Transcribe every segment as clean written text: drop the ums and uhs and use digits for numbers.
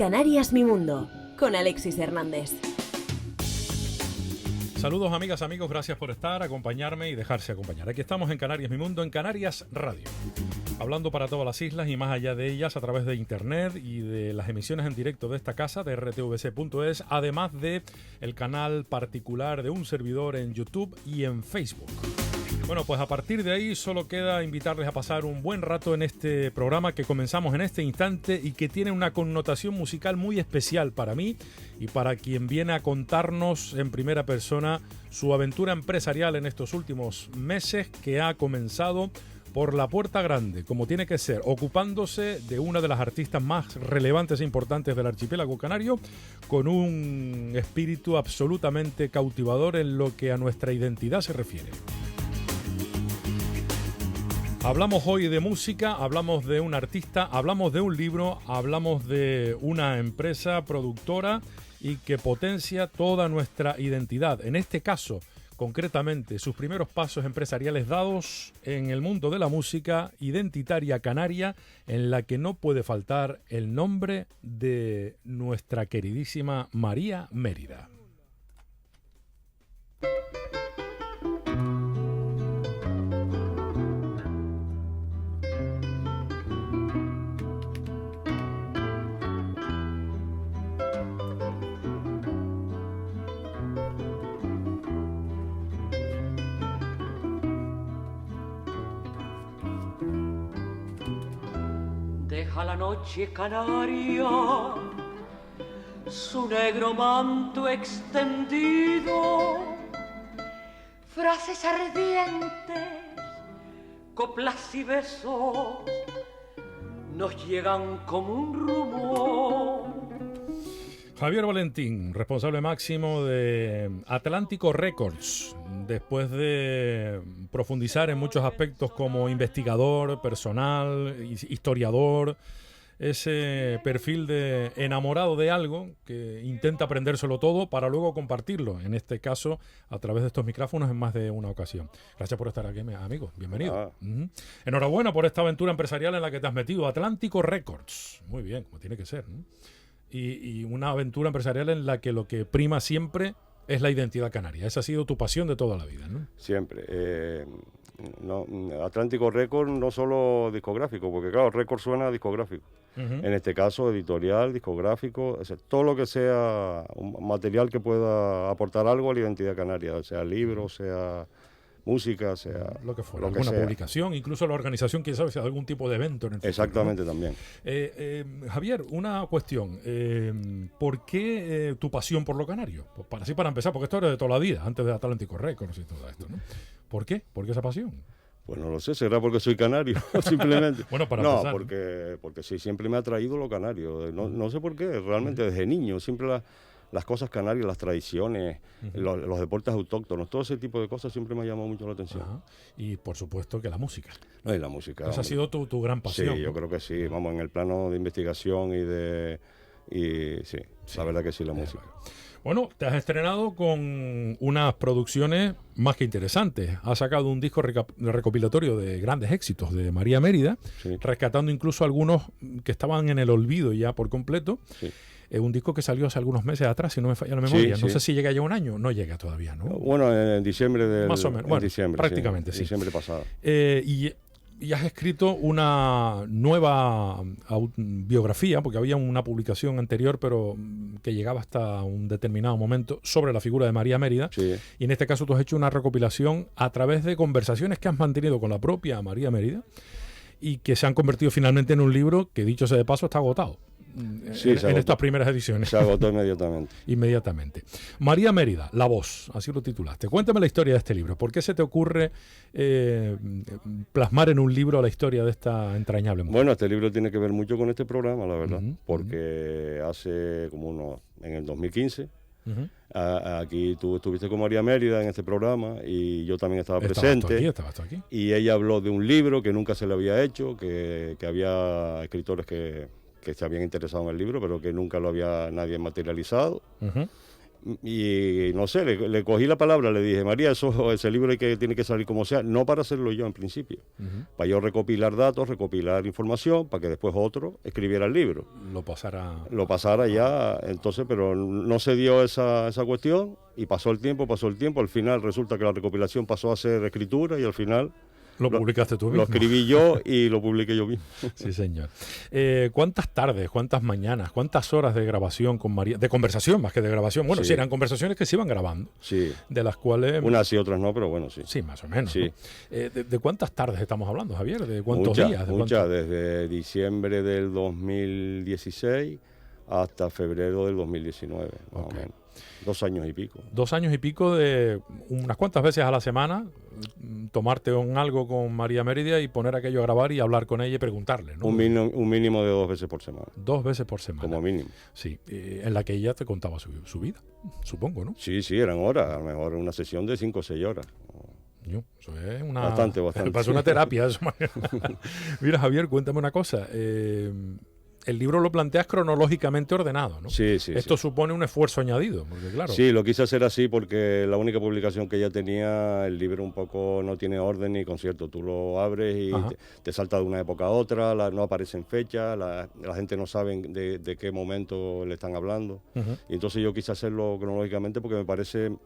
Canarias Mi Mundo, con Alexis Hernández. Saludos amigas, amigos, gracias por estar, acompañarme y dejarse acompañar. Aquí estamos en Canarias Mi Mundo, en Canarias Radio, hablando para todas las islas y más allá de ellas a través de internet y de las emisiones en directo de esta casa, de rtvc.es, además de el canal particular de un servidor en YouTube y en Facebook. Bueno, pues a partir de ahí solo queda invitarles a pasar un buen rato en este programa que comenzamos en este instante y que tiene una connotación musical muy especial para mí y para quien viene a contarnos en primera persona su aventura empresarial en estos últimos meses, que ha comenzado por la puerta grande, como tiene que ser, ocupándose de una de las artistas más relevantes e importantes del archipiélago canario, con un espíritu absolutamente cautivador en lo que a nuestra identidad se refiere. Hablamos hoy de música, hablamos de un artista, hablamos de un libro, hablamos de una empresa productora y que potencia toda nuestra identidad. En este caso, concretamente, sus primeros pasos empresariales dados en el mundo de la música identitaria canaria, en la que no puede faltar el nombre de nuestra queridísima María Mérida. Deja la noche canaria su negro manto extendido, frases ardientes, coplas y besos nos llegan como un rumor. Javier Valentín, responsable máximo de Atlántico Records, después de profundizar en muchos aspectos como investigador, personal, historiador, ese perfil de enamorado de algo que intenta aprendérselo todo para luego compartirlo, en este caso a través de estos micrófonos en más de una ocasión. Gracias por estar aquí, amigo, bienvenido. Enhorabuena por esta aventura empresarial en la que te has metido, Atlántico Records. Muy bien, como tiene que ser, ¿no? Y una aventura empresarial en la que lo que prima siempre es la identidad canaria. Esa ha sido tu pasión de toda la vida, ¿no? Siempre. Atlántico Record no solo discográfico, porque claro, Record suena a discográfico. En este caso, editorial, discográfico, todo lo que sea un material que pueda aportar algo a la identidad canaria, sea libro, sea música, sea lo que fuera, alguna publicación, incluso la organización, quién sabe, si algún tipo de evento en el futuro. Exactamente, ¿no? También. Javier, una cuestión, ¿por qué tu pasión por lo canario? Pues para empezar, porque esto era de toda la vida, antes de Atlántico Records y todo esto, ¿no? ¿Por qué? ¿Por qué esa pasión? Pues no lo sé, será porque soy canario, simplemente. Bueno, para no, empezar, porque sí, siempre me ha atraído lo canario, no sé por qué, realmente desde niño, siempre las cosas canarias, las tradiciones, los deportes autóctonos, todo ese tipo de cosas siempre me ha llamado mucho la atención. Ajá. Y por supuesto que la música. No, y la música. Esa ha sido tu gran pasión. Sí, yo creo que sí, vamos, en el plano de investigación sí, la verdad que sí, la música. Bueno, te has estrenado con unas producciones más que interesantes. Has sacado un disco recopilatorio de grandes éxitos de María Mérida, sí, rescatando incluso algunos que estaban en el olvido ya por completo. Sí. Un disco que salió hace algunos meses atrás, si no me falla la memoria. Sí, no sé si llega ya un año. No llega todavía, ¿no? Bueno, en diciembre del... Más o menos. Bueno, diciembre, prácticamente, sí. Diciembre pasado. Y has escrito una nueva biografía, porque había una publicación anterior, pero que llegaba hasta un determinado momento, sobre la figura de María Mérida. Sí. Y en este caso tú has hecho una recopilación a través de conversaciones que has mantenido con la propia María Mérida y que se han convertido finalmente en un libro que, dicho sea de paso, está agotado. Sí, en estas primeras ediciones. Se agotó inmediatamente. Inmediatamente. María Mérida, La Voz, así lo titulaste. Cuéntame la historia de este libro. ¿Por qué se te ocurre plasmar en un libro la historia de esta entrañable mujer? Bueno, este libro tiene que ver mucho con este programa, la verdad, porque hace en el 2015, aquí tú estuviste con María Mérida en este programa y yo también estaba presente. Estabas tú aquí. Y ella habló de un libro que nunca se le había hecho, que había escritores que se habían interesado en el libro, pero que nunca lo había nadie materializado. Y no sé, le cogí la palabra, le dije, María, ese libro tiene que salir como sea, no para hacerlo yo en principio, para yo recopilar datos, recopilar información, para que después otro escribiera el libro. Lo pasara ya, entonces, pero no se dio esa cuestión y pasó el tiempo, al final resulta que la recopilación pasó a ser escritura y al final... Lo publicaste tú mismo. Lo escribí yo y lo publiqué yo mismo. Sí, señor. ¿Cuántas tardes, cuántas mañanas, cuántas horas de grabación con María? De conversación más que de grabación. Bueno, sí, eran conversaciones que se iban grabando. Sí. De las cuales... Unas sí, otras no, pero bueno, sí. Sí, más o menos. Sí. ¿No? ¿De cuántas tardes estamos hablando, Javier? ¿De cuántos días? Muchas, desde diciembre del 2016 hasta febrero del 2019, más o menos. 2 años y pico. 2 años y pico de unas cuantas veces a la semana, tomarte algo con María Mérida y poner aquello a grabar y hablar con ella y preguntarle, ¿no? Un mínimo de 2 veces por semana. 2 veces por semana. Como mínimo. Sí, en la que ella te contaba su vida, supongo, ¿no? Sí, eran horas, a lo mejor una sesión de 5 o 6 horas. Eso es una... Bastante. Es una terapia. Eso. Mira, Javier, cuéntame una cosa. El libro lo planteas cronológicamente ordenado, ¿no? Sí. Esto supone un esfuerzo añadido, porque claro... Sí, lo quise hacer así porque la única publicación que ella tenía, el libro un poco no tiene orden ni concierto. Tú lo abres y te salta de una época a otra, no aparecen fechas, la gente no sabe de qué momento le están hablando. Y entonces yo quise hacerlo cronológicamente porque me parece,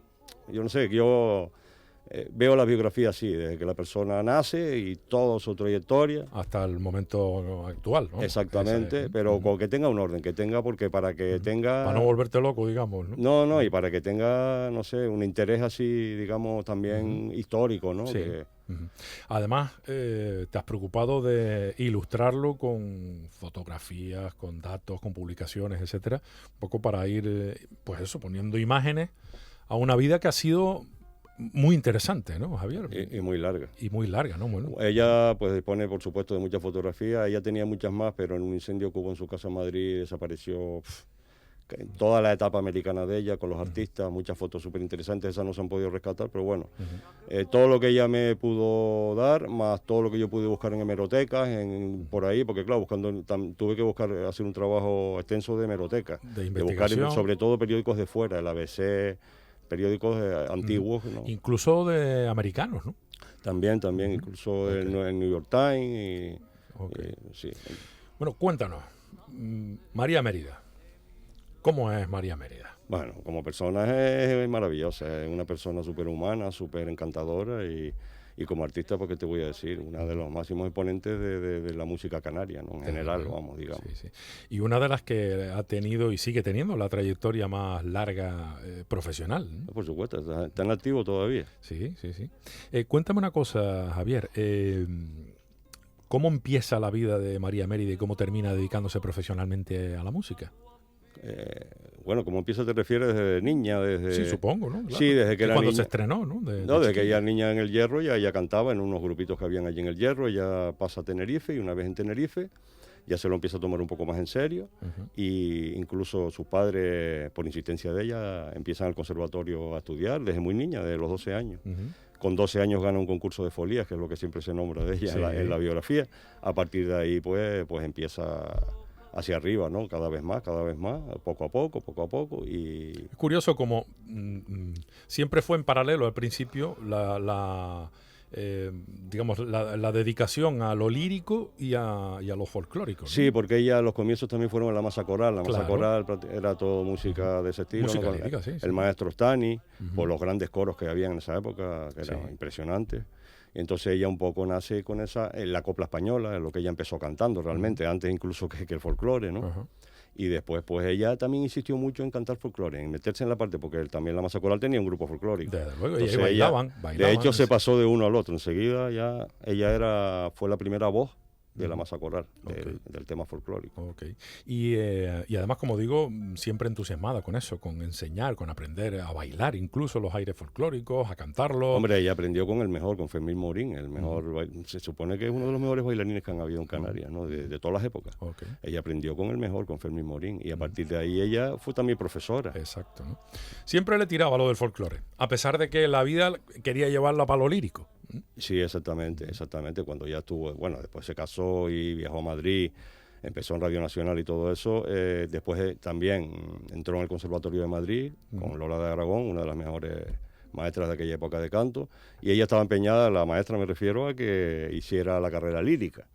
yo no sé, que yo... veo la biografía así, desde que la persona nace y toda su trayectoria. Hasta el momento actual, ¿no? Exactamente, pero con que tenga un orden, porque para que tenga... Para no volverte loco, digamos, ¿no? No, y para que tenga, no sé, un interés así, digamos, también histórico, ¿no? Sí. Además, te has preocupado de ilustrarlo con fotografías, con datos, con publicaciones, etcétera, un poco para ir, pues eso, poniendo imágenes a una vida que ha sido... muy interesante, ¿no, Javier? Y muy larga. Y muy larga, ¿no? Bueno. Ella pues dispone, por supuesto, de muchas fotografías. Ella tenía muchas más, pero en un incendio que hubo en su casa en Madrid desapareció toda la etapa americana de ella con los artistas. Muchas fotos súper interesantes, esas no se han podido rescatar, pero bueno. Todo lo que ella me pudo dar, más todo lo que yo pude buscar en hemerotecas, por ahí, porque claro, tuve que hacer un trabajo extenso de hemeroteca. De investigación. De buscar sobre todo periódicos de fuera, el ABC... periódicos antiguos, ¿no? Incluso de americanos, ¿no? También, incluso el New York Times. Sí. Bueno, cuéntanos, María Mérida. ¿Cómo es María Mérida? Bueno, como persona es maravillosa, es una persona súper humana, súper encantadora y como artista, porque te voy a decir, una de los máximos exponentes de la música canaria, ¿no? En general, vamos, digamos. Sí. Y una de las que ha tenido y sigue teniendo la trayectoria más larga profesional, ¿no? Por supuesto, está en activo todavía. Sí. Cuéntame una cosa, Javier. ¿Cómo empieza la vida de María Mérida y cómo termina dedicándose profesionalmente a la música? Bueno, ¿cómo empieza te refieres desde niña? Sí, supongo, ¿no? Claro. Sí, desde que era cuando niña. se estrenó, ¿no? Desde que ella niña en el Hierro, ya cantaba en unos grupitos que habían allí en el Hierro, ya pasa a Tenerife y una vez en Tenerife ya se lo empieza a tomar un poco más en serio y incluso sus padres, por insistencia de ella, empiezan al conservatorio a estudiar desde muy niña, desde los 12 años. Con 12 años gana un concurso de folías, que es lo que siempre se nombra de ella en la biografía. A partir de ahí, pues empieza... hacia arriba, ¿no? Cada vez más, poco a poco. Y... Es curioso como siempre fue en paralelo al principio digamos, la dedicación a lo lírico y a lo folclórico, ¿no? Sí, porque ella, los comienzos también fueron en la masa coral. La masa coral era todo música de ese estilo. Música ¿no? lírica, sí. El maestro Stani, por los grandes coros que había en esa época, que eran impresionantes. Entonces ella un poco nace con la copla española, lo que ella empezó cantando realmente, antes incluso que el folclore, ¿no? Y después, pues ella también insistió mucho en cantar folclore, en meterse en la parte, porque también la masa coral tenía un grupo folclórico. Desde luego, entonces, y bailaban. De hecho, se pasó de uno al otro. Enseguida ya ella fue la primera voz de la masa coral, del tema folclórico. Y además, como digo, siempre entusiasmada con eso, con enseñar, con aprender a bailar incluso los aires folclóricos, a cantarlos. Hombre, ella aprendió con el mejor, con Fermín Morín, el mejor, se supone que es uno de los mejores bailarines que han habido en Canarias, ¿no? De todas las épocas. Ella aprendió con el mejor, con Fermín Morín, y a partir de ahí ella fue también profesora. Exacto, ¿no? Siempre le tiraba lo del folclore, a pesar de que la vida quería llevarla para lo lírico. Sí, exactamente. Cuando ya estuvo, bueno, después se casó y viajó a Madrid, empezó en Radio Nacional y todo eso. Después también entró en el Conservatorio de Madrid con Lola de Aragón, una de las mejores maestras de aquella época de canto, y ella estaba empeñada, la maestra me refiero, a que hiciera la carrera lírica.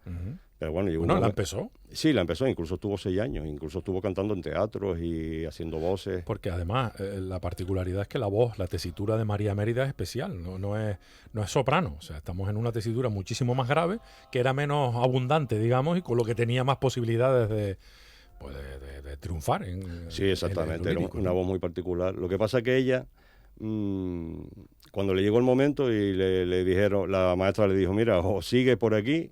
Pero bueno, ¿la empezó? Sí, la empezó, incluso estuvo 6 años, incluso estuvo cantando en teatros y haciendo voces. Porque además la particularidad es que la voz, la tesitura de María Mérida es especial, no es soprano, o sea, estamos en una tesitura muchísimo más grave, que era menos abundante, digamos, y con lo que tenía más posibilidades de triunfar. Sí, exactamente, era una voz muy particular. Lo que pasa es que ella, cuando le llegó el momento y le dijeron, la maestra le dijo, mira, o sigues por aquí,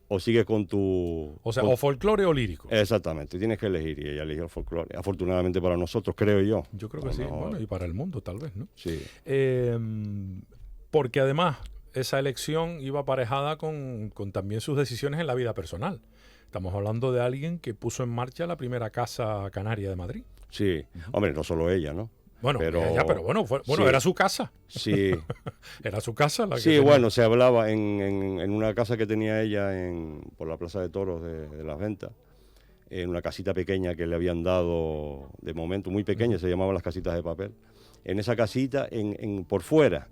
o sigues con tu... O sea, o folclore o lírico. Exactamente, tienes que elegir, y ella eligió el folclore. Afortunadamente para nosotros, creo yo. Yo creo que sí, bueno, y para el mundo tal vez, ¿no? Sí. Porque además esa elección iba aparejada con también sus decisiones en la vida personal. Estamos hablando de alguien que puso en marcha la primera casa canaria de Madrid. Sí, hombre, no solo ella, ¿no? Bueno, pero bueno, sí. Era su casa. Sí. Era su casa la que sí, tenía. bueno, se hablaba en una casa que tenía ella por la Plaza de Toros de Las Ventas, en una casita pequeña que le habían dado, de momento muy pequeña, se llamaban las casitas de papel. En esa casita, por fuera,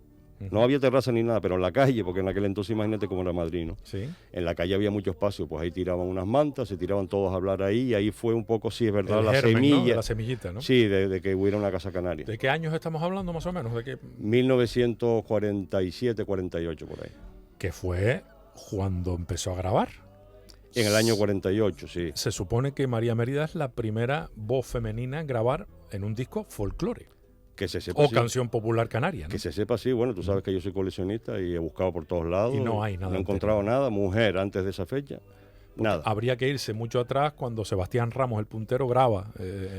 no había terraza ni nada, pero en la calle, porque en aquel entonces imagínate cómo era Madrid, ¿no? Sí. En la calle había mucho espacio, pues ahí tiraban unas mantas, se tiraban todos a hablar ahí, y ahí fue un poco, sí, es verdad, El la germen, semilla. ¿no? De la semillita, ¿no? Sí, de que hubiera una casa canaria. ¿De qué años estamos hablando más o menos? ¿De qué? 1947, 48 por ahí. Que fue cuando empezó a grabar. En el año 48, sí. Se supone que María Mérida es la primera voz femenina en grabar en un disco folclore. Que se sepa, O sí. Canción popular canaria, ¿no? Que se sepa, sí. Bueno, tú sabes que yo soy coleccionista y he buscado por todos lados. Y no hay nada. No he encontrado nada. Mujer antes de esa fecha, nada. Habría que irse mucho atrás cuando Sebastián Ramos, el puntero, graba.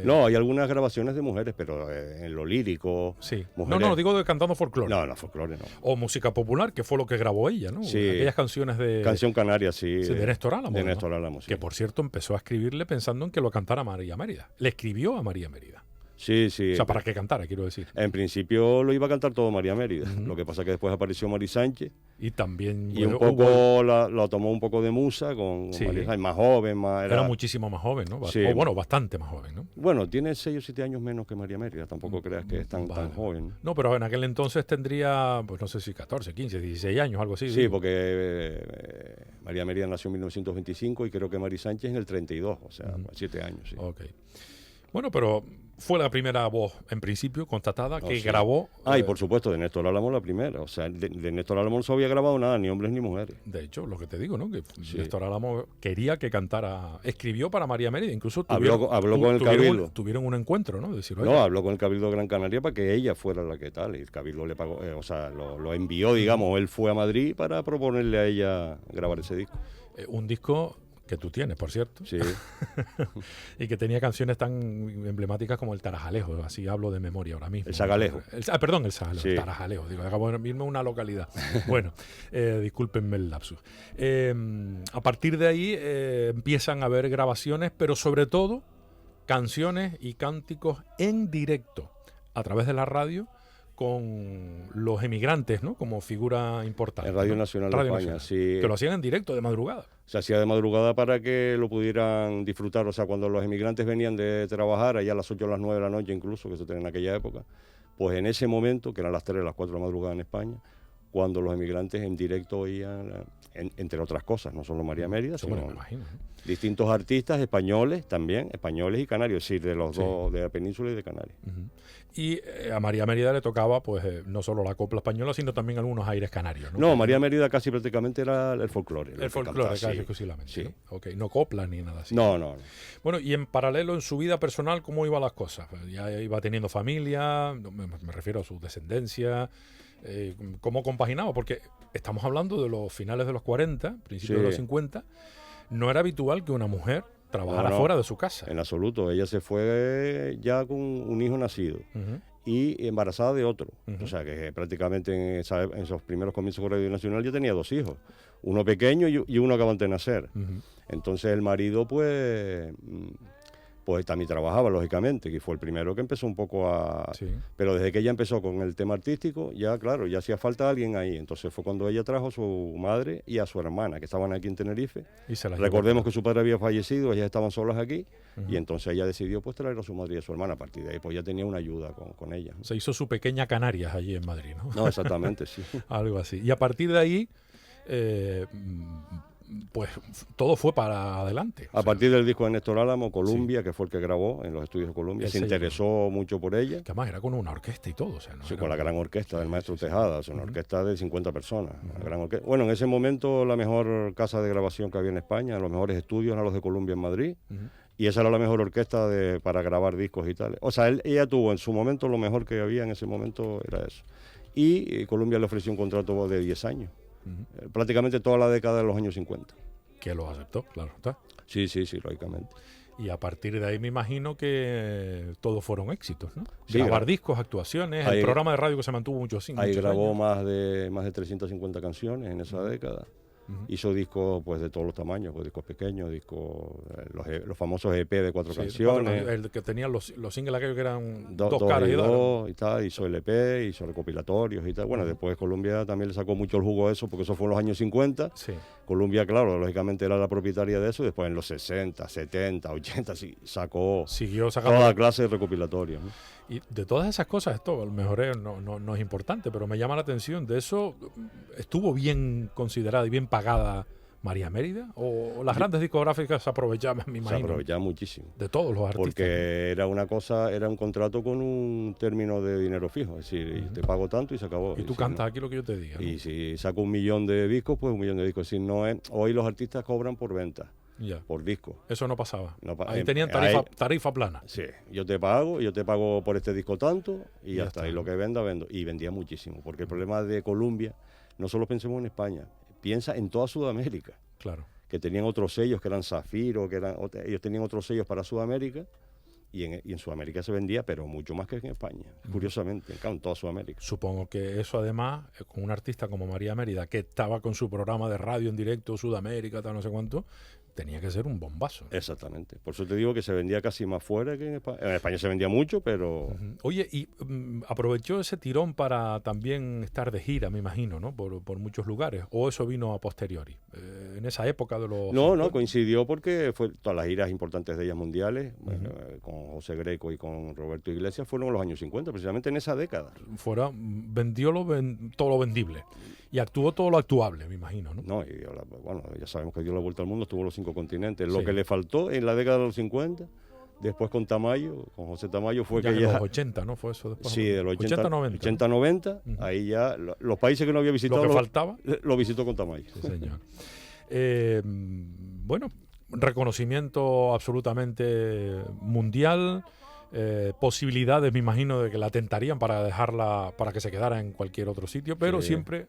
No, hay algunas grabaciones de mujeres, pero en lo lírico. Sí. Mujeres... No, digo de cantando folclore. No, folclore no. O música popular, que fue lo que grabó ella, ¿no? Sí. Aquellas canciones de... Canción canaria, sí. Sí, de Néstor Álamo. De Néstor Álamo, sí. Que, por cierto, empezó a escribirle pensando en que lo cantara María Mérida. Le escribió a María Mérida. Sí, sí. O sea, para que cantara, quiero decir. En principio lo iba a cantar todo María Mérida. Lo que pasa es que después apareció Mari Sánchez. Y también... Y un poco la tomó un poco de musa con Sí. María Sánchez, más joven, más... Era muchísimo más joven, ¿no? Sí. O bueno, bastante más joven, ¿no? Bueno, tiene 6 o 7 años menos que María Mérida. Tampoco creas que es tan joven. No, pero en aquel entonces tendría, pues no sé si 14, 15, 16 años, algo así. Sí, porque María Mérida nació en 1925 y creo que Mari Sánchez en el 32, o sea, 7 años, sí. Ok. Bueno, pero fue la primera voz, en principio, constatada que sí. grabó... Y por supuesto, de Néstor Álamo la primera. O sea, de Néstor Álamo no se había grabado nada, ni hombres ni mujeres. De hecho, lo que te digo, ¿no? Que Sí. Néstor Álamo quería que cantara... Escribió para María Mérida, incluso Habló con el Cabildo. Tuvieron un encuentro, ¿no? Decir, No, habló con el Cabildo de Gran Canaria para que ella fuera la que tal. Y el Cabildo le pagó, o sea, lo envió, digamos, él fue a Madrid para proponerle a ella grabar ese disco. un disco que tú tienes, por cierto. Sí. Y que tenía canciones tan emblemáticas como el Tarajalejo, así hablo de memoria ahora mismo. El Sagalejo. El Sagalejo, Sí. el Tarajalejo, digo, acabo de irme una localidad. Bueno, discúlpenme el lapsus. A partir de ahí empiezan a haber grabaciones, pero sobre todo canciones y cánticos en directo a través de la radio con los emigrantes, ¿no? Como figura importante. En Radio Nacional de España, sí. Que lo hacían en directo, de madrugada. Se hacía de madrugada para que lo pudieran disfrutar. O sea, cuando los emigrantes venían de trabajar, allá a las 8 o las 9 de la noche incluso, que se tenía en aquella época, pues en ese momento, que eran las 3 o las 4 de la madrugada en España, cuando los emigrantes en directo oían, entre otras cosas, no solo María Mérida, sino Bueno, me imagino, ¿no? distintos artistas españoles también, españoles y canarios, es decir, de los Sí. dos, de la península y de Canarias. Uh-huh. Y a María Mérida le tocaba, pues, no solo la copla española, sino también algunos aires canarios, ¿no? No, María Mérida casi prácticamente era el folclore. El folclore, casi exclusivamente. Sí. ¿No? Okay. No copla ni nada así. No. Bueno, y en paralelo, en su vida personal, ¿cómo iban las cosas? Ya iba teniendo familia, me refiero a su descendencia. ¿Cómo compaginaba? Porque estamos hablando de los finales de los 40, principios de los 50. No era habitual que una mujer trabajara fuera de su casa. En absoluto. Ella se fue ya con un hijo nacido y embarazada de otro. O sea que prácticamente en esos primeros comienzos con Radio Nacional ya tenía 2 hijos. Uno pequeño y uno acabante de nacer. Entonces el marido pues pues también trabajaba, lógicamente, que fue el primero que empezó un poco a... Sí. Pero desde que ella empezó con el tema artístico, ya claro, ya hacía falta alguien ahí. Entonces fue cuando ella trajo a su madre y a su hermana, que estaban aquí en Tenerife. Y se las Recordemos llevó. que su padre había fallecido, ellas estaban solas aquí, y entonces ella decidió pues traer a su madre y a su hermana. A partir de ahí pues ya tenía una ayuda con ella. Se hizo su pequeña Canarias allí en Madrid, ¿no? No, exactamente, sí. Algo así. Y a partir de ahí, pues todo fue para adelante. A partir del disco de Néstor Álamo, Columbia, que fue el que grabó en los estudios de Columbia, El se sello. interesó mucho por ella. Que además era con una orquesta y todo. O sea, no Sí, era- con la gran orquesta del maestro Tejada, es una orquesta de 50 personas. Una gran orquesta. Bueno, en ese momento la mejor casa de grabación que había en España, los mejores estudios eran los de Columbia en Madrid, y esa era la mejor orquesta para grabar discos y tal. O sea, ella tuvo en su momento lo mejor que había en ese momento era eso. Y Columbia le ofreció un contrato de 10 años, prácticamente toda la década de los años 50. Que lo aceptó, claro. ¿Está? Sí, lógicamente. Y a partir de ahí me imagino que todos fueron éxitos, ¿no? Sí, Grabar discos, actuaciones, ahí- el programa de radio que se mantuvo muchos Ahí muchos grabó años. más de 350 canciones en esa década. Hizo discos pues de todos los tamaños, pues, discos pequeños, discos los famosos EP de 4 Sí, canciones, el que tenía los singles aquellos que eran dos dos caras y y dos. dos y tal, hizo LP, hizo recopilatorios y tal. Bueno, después Columbia también le sacó mucho el jugo a eso, porque eso fue en los años 50. Sí. Columbia, claro, lógicamente era la propietaria de eso, y después en los 60, 70, 80, sí, sacó Siguió sacando. toda clase de recopilatorios, ¿no? Y de todas esas cosas, esto, a lo mejor no es importante, pero me llama la atención. ¿De eso estuvo bien considerada y bien pagada María Mérida? ¿O las grandes discográficas aprovechaban, me Se imagino, aprovechaba muchísimo. de todos los artistas? Porque era una cosa, era un contrato con un término de dinero fijo, es decir, te pago tanto y se acabó. Y tú si cantas no- aquí lo que yo te diga, ¿no? Y si saco 1 millón de discos, pues 1 millón de discos. Si no es, hoy los artistas cobran por venta, Ya. por disco. Eso no pasaba. No pa- Ahí tenían tarifa, ahí- tarifa plana. Sí, yo te pago por este disco tanto y Ya ya está. está. Y lo que venda, vendo. Y vendía muchísimo, porque el problema de Columbia, no solo pensemos en España, piensa en toda Sudamérica, Claro. que tenían otros sellos, que eran Zafiro, ellos tenían otros sellos para Sudamérica, y en Sudamérica se vendía, pero mucho más que en España, curiosamente, claro, en toda Sudamérica. Supongo que eso además, con un artista como María Mérida, que estaba con su programa de radio en directo, Sudamérica, tal, no sé cuánto, tenía que ser un bombazo. Exactamente. Por eso te digo que se vendía casi más fuera que en España. En España se vendía mucho, pero Oye, y aprovechó ese tirón para también estar de gira, me imagino, ¿no? Por muchos lugares. ¿O eso vino a posteriori? En esa época de los... no, coincidió porque fue todas las giras importantes de ellas mundiales, con José Greco y con Roberto Iglesias, fueron en los años 50, precisamente en esa década. Vendió todo lo vendible. Y actuó todo lo actuable, me imagino, ¿no? No, y bueno, ya sabemos que dio la vuelta al mundo, estuvo en los 5 continentes. Lo Sí. que le faltó en la década de los 50, después con Tamayo, con José Tamayo, fue Ya que en ya... los 80, ¿no? Fue eso después. Sí, de los 80, 90. 80-90, ahí ya los países que no había visitado Lo que faltaba. lo visitó con Tamayo. Sí, señor. Bueno, reconocimiento absolutamente mundial, posibilidades, me imagino, de que la tentarían para dejarla, para que se quedara en cualquier otro sitio, pero Sí. siempre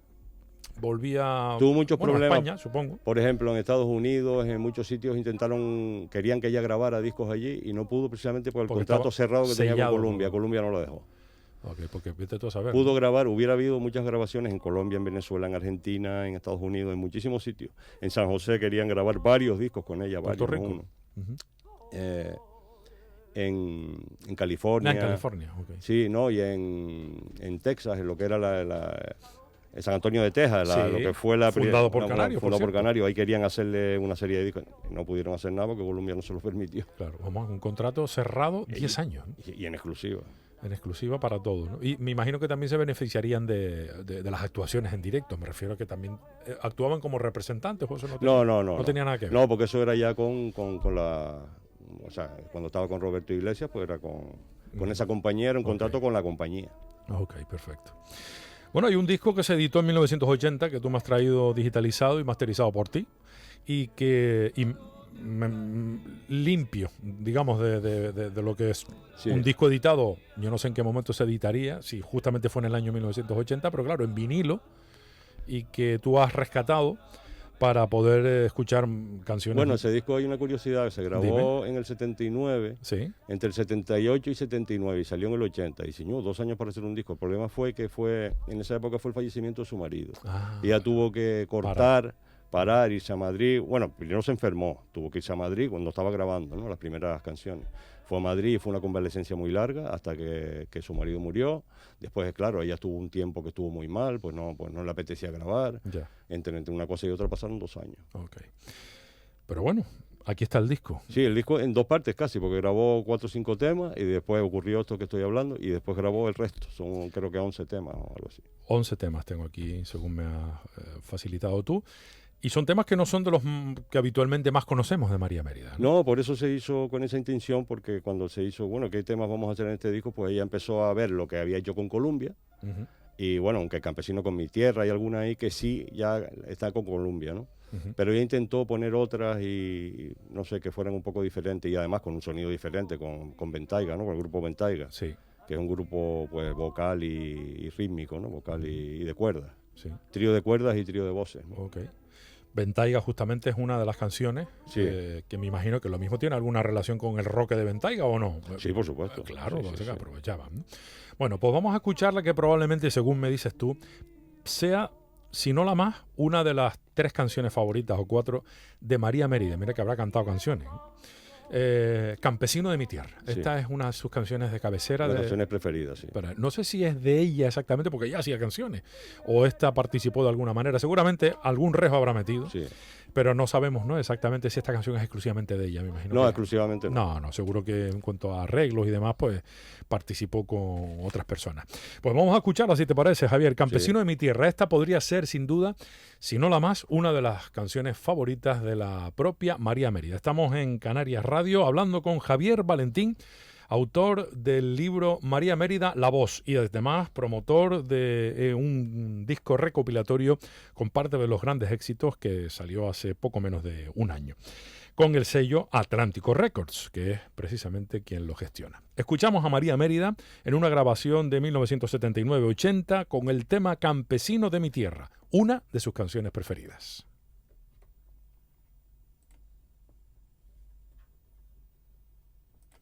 volvía Tuvo muchos bueno, a problemas. España, supongo. Por ejemplo, en Estados Unidos, en muchos sitios querían que ella grabara discos allí y no pudo precisamente por el Porque contrato estaba cerrado que tenía con sellado, Columbia. ¿no? Columbia no lo dejó. Ok, porque vete tú a saber. Pudo grabar, hubiera habido muchas grabaciones en Colombia, en Venezuela, en Argentina, en Estados Unidos, en muchísimos sitios. En San José querían grabar varios discos con ella, Puerto varios, no Rico. uno. Ujú. En California. En California, ok. Sí, no, y en Texas, en lo que era en San Antonio de Texas, Sí, lo que fue fundado por Canario, por fundado por cierto. Canario. Ahí querían hacerle una serie de discos. No pudieron hacer nada porque Colombia no se los permitió. Claro, vamos, un contrato cerrado, 10 años, ¿no? Y en exclusiva. En exclusiva para todos, ¿no? Y me imagino que también se beneficiarían de las actuaciones en directo. Me refiero a que también actuaban como representantes, o eso no tenía, No tenía nada que ver. No, porque eso era ya con la... O sea, cuando estaba con Roberto Iglesias, pues era con esa compañía, era un contrato con la compañía. Ok, perfecto. Bueno, hay un disco que se editó en 1980 que tú me has traído digitalizado y masterizado por ti y que limpio, digamos, de lo que es Sí. un disco editado. Yo no sé en qué momento se editaría, si justamente fue en el año 1980, pero claro, en vinilo, y que tú has rescatado para poder escuchar canciones. Bueno, ese disco hay una curiosidad, se grabó en el 79, Sí, entre el 78 y 79, y salió en el 80, y diseñó 2 años para hacer un disco. El problema fue que en esa época fue el fallecimiento de su marido. Ah, Ella tuvo que cortar parar, irse a Madrid. Bueno, primero se enfermó, tuvo que irse a Madrid cuando estaba grabando, ¿no?, las primeras canciones. Fue a Madrid y fue una convalecencia muy larga hasta que su marido murió. Después, claro, ella tuvo un tiempo que estuvo muy mal, pues no le apetecía grabar. Ya. Entre una cosa y otra pasaron 2 años. Ok. Pero bueno, aquí está el disco. Sí, el disco en 2 partes casi, porque grabó 4 o 5 temas y después ocurrió esto que estoy hablando y después grabó el resto. Son creo que 11 temas o algo así. 11 temas tengo aquí, según me has facilitado tú. Y son temas que no son de los que habitualmente más conocemos de María Mérida, ¿no? No, por eso se hizo con esa intención, porque cuando se hizo, bueno, ¿qué temas vamos a hacer en este disco? Pues ella empezó a ver lo que había hecho con Columbia. Uh-huh. Y bueno, aunque Campesino con mi tierra, hay alguna ahí que sí ya está con Columbia, ¿no? Uh-huh. Pero ella intentó poner otras y no sé, que fueran un poco diferentes y además con un sonido diferente, con Ventaiga, ¿no? Con el grupo Ventaiga, sí, que es un grupo pues vocal y rítmico, ¿no? Vocal y de cuerdas. Sí. Trío de cuerdas y trío de voces, ¿no? Ok. Ventaiga justamente es una de las canciones sí. Que me imagino que lo mismo tiene alguna relación con el roque de Ventaiga, ¿o no? Sí, por supuesto. Claro, sí, se sí. aprovechaban, ¿no? Bueno, pues vamos a escucharla, que probablemente, según me dices tú, sea, si no la más, una de las 3 canciones favoritas o 4 de María Mérida. Mira que habrá cantado canciones, ¿no? Campesino de mi tierra. Sí. Esta es una de sus canciones de cabecera. Las canciones preferidas, sí. Pero no sé si es de ella exactamente, porque ella hacía canciones, o esta participó de alguna manera. Seguramente algún rejo habrá metido, Sí. pero no sabemos, ¿no?, exactamente si esta canción es exclusivamente de ella, me imagino. No, que exclusivamente no. No, seguro que en cuanto a arreglos y demás, pues participó con otras personas. Pues vamos a escucharla, si te parece, Javier. Campesino de mi tierra. Esta podría ser, sin duda, si no la más, una de las canciones favoritas de la propia María Mérida. Estamos en Canarias Radio hablando con Javier Valentín, autor del libro María Mérida, La Voz, y además promotor de un disco recopilatorio con parte de los grandes éxitos que salió hace poco menos de un año, con el sello Atlántico Records, que es precisamente quien lo gestiona. Escuchamos a María Mérida en una grabación de 1979-80 con el tema Campesino de mi tierra, una de sus canciones preferidas.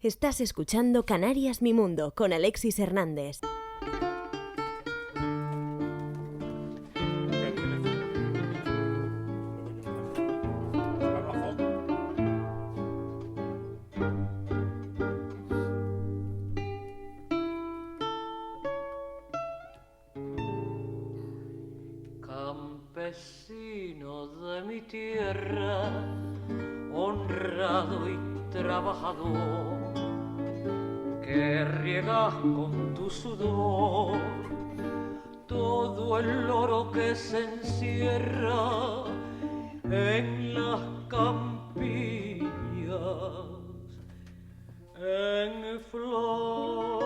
Estás escuchando Canarias Mi Mundo con Alexis Hernández. Campesino de mi tierra, honrado y trabajador, que riegas con tu sudor todo el oro que se encierra en las campiñas en flor.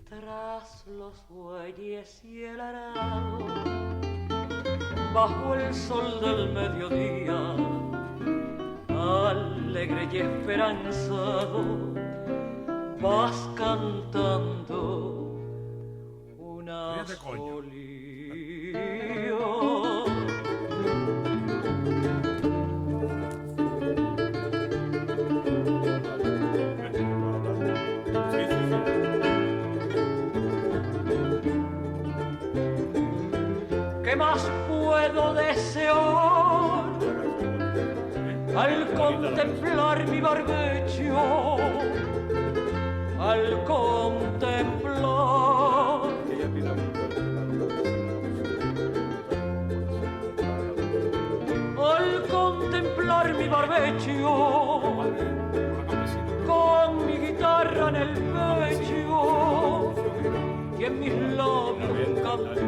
Tras los bueyes y el arado, bajo el sol del mediodía, alegre y esperanzado, vas cantando una solía. ¿Qué más puedo desear al contemplar mi barbecho? Al contemplar mi barbecho, con mi guitarra en el pecho y en mis labios cantar.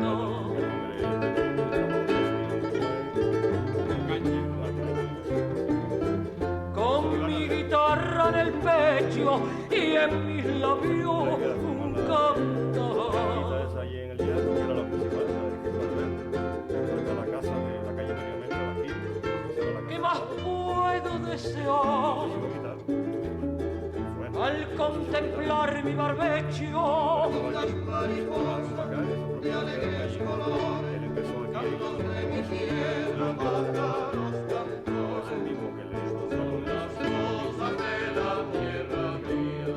Con mi guitarra en el pecho y en mis labios cantar. ¿Qué más puedo desear al contemplar mi barbecho? Unas mariposas de alegres colores, cantos de mi tierra, pájaros cantores, son las cosas de la tierra mía,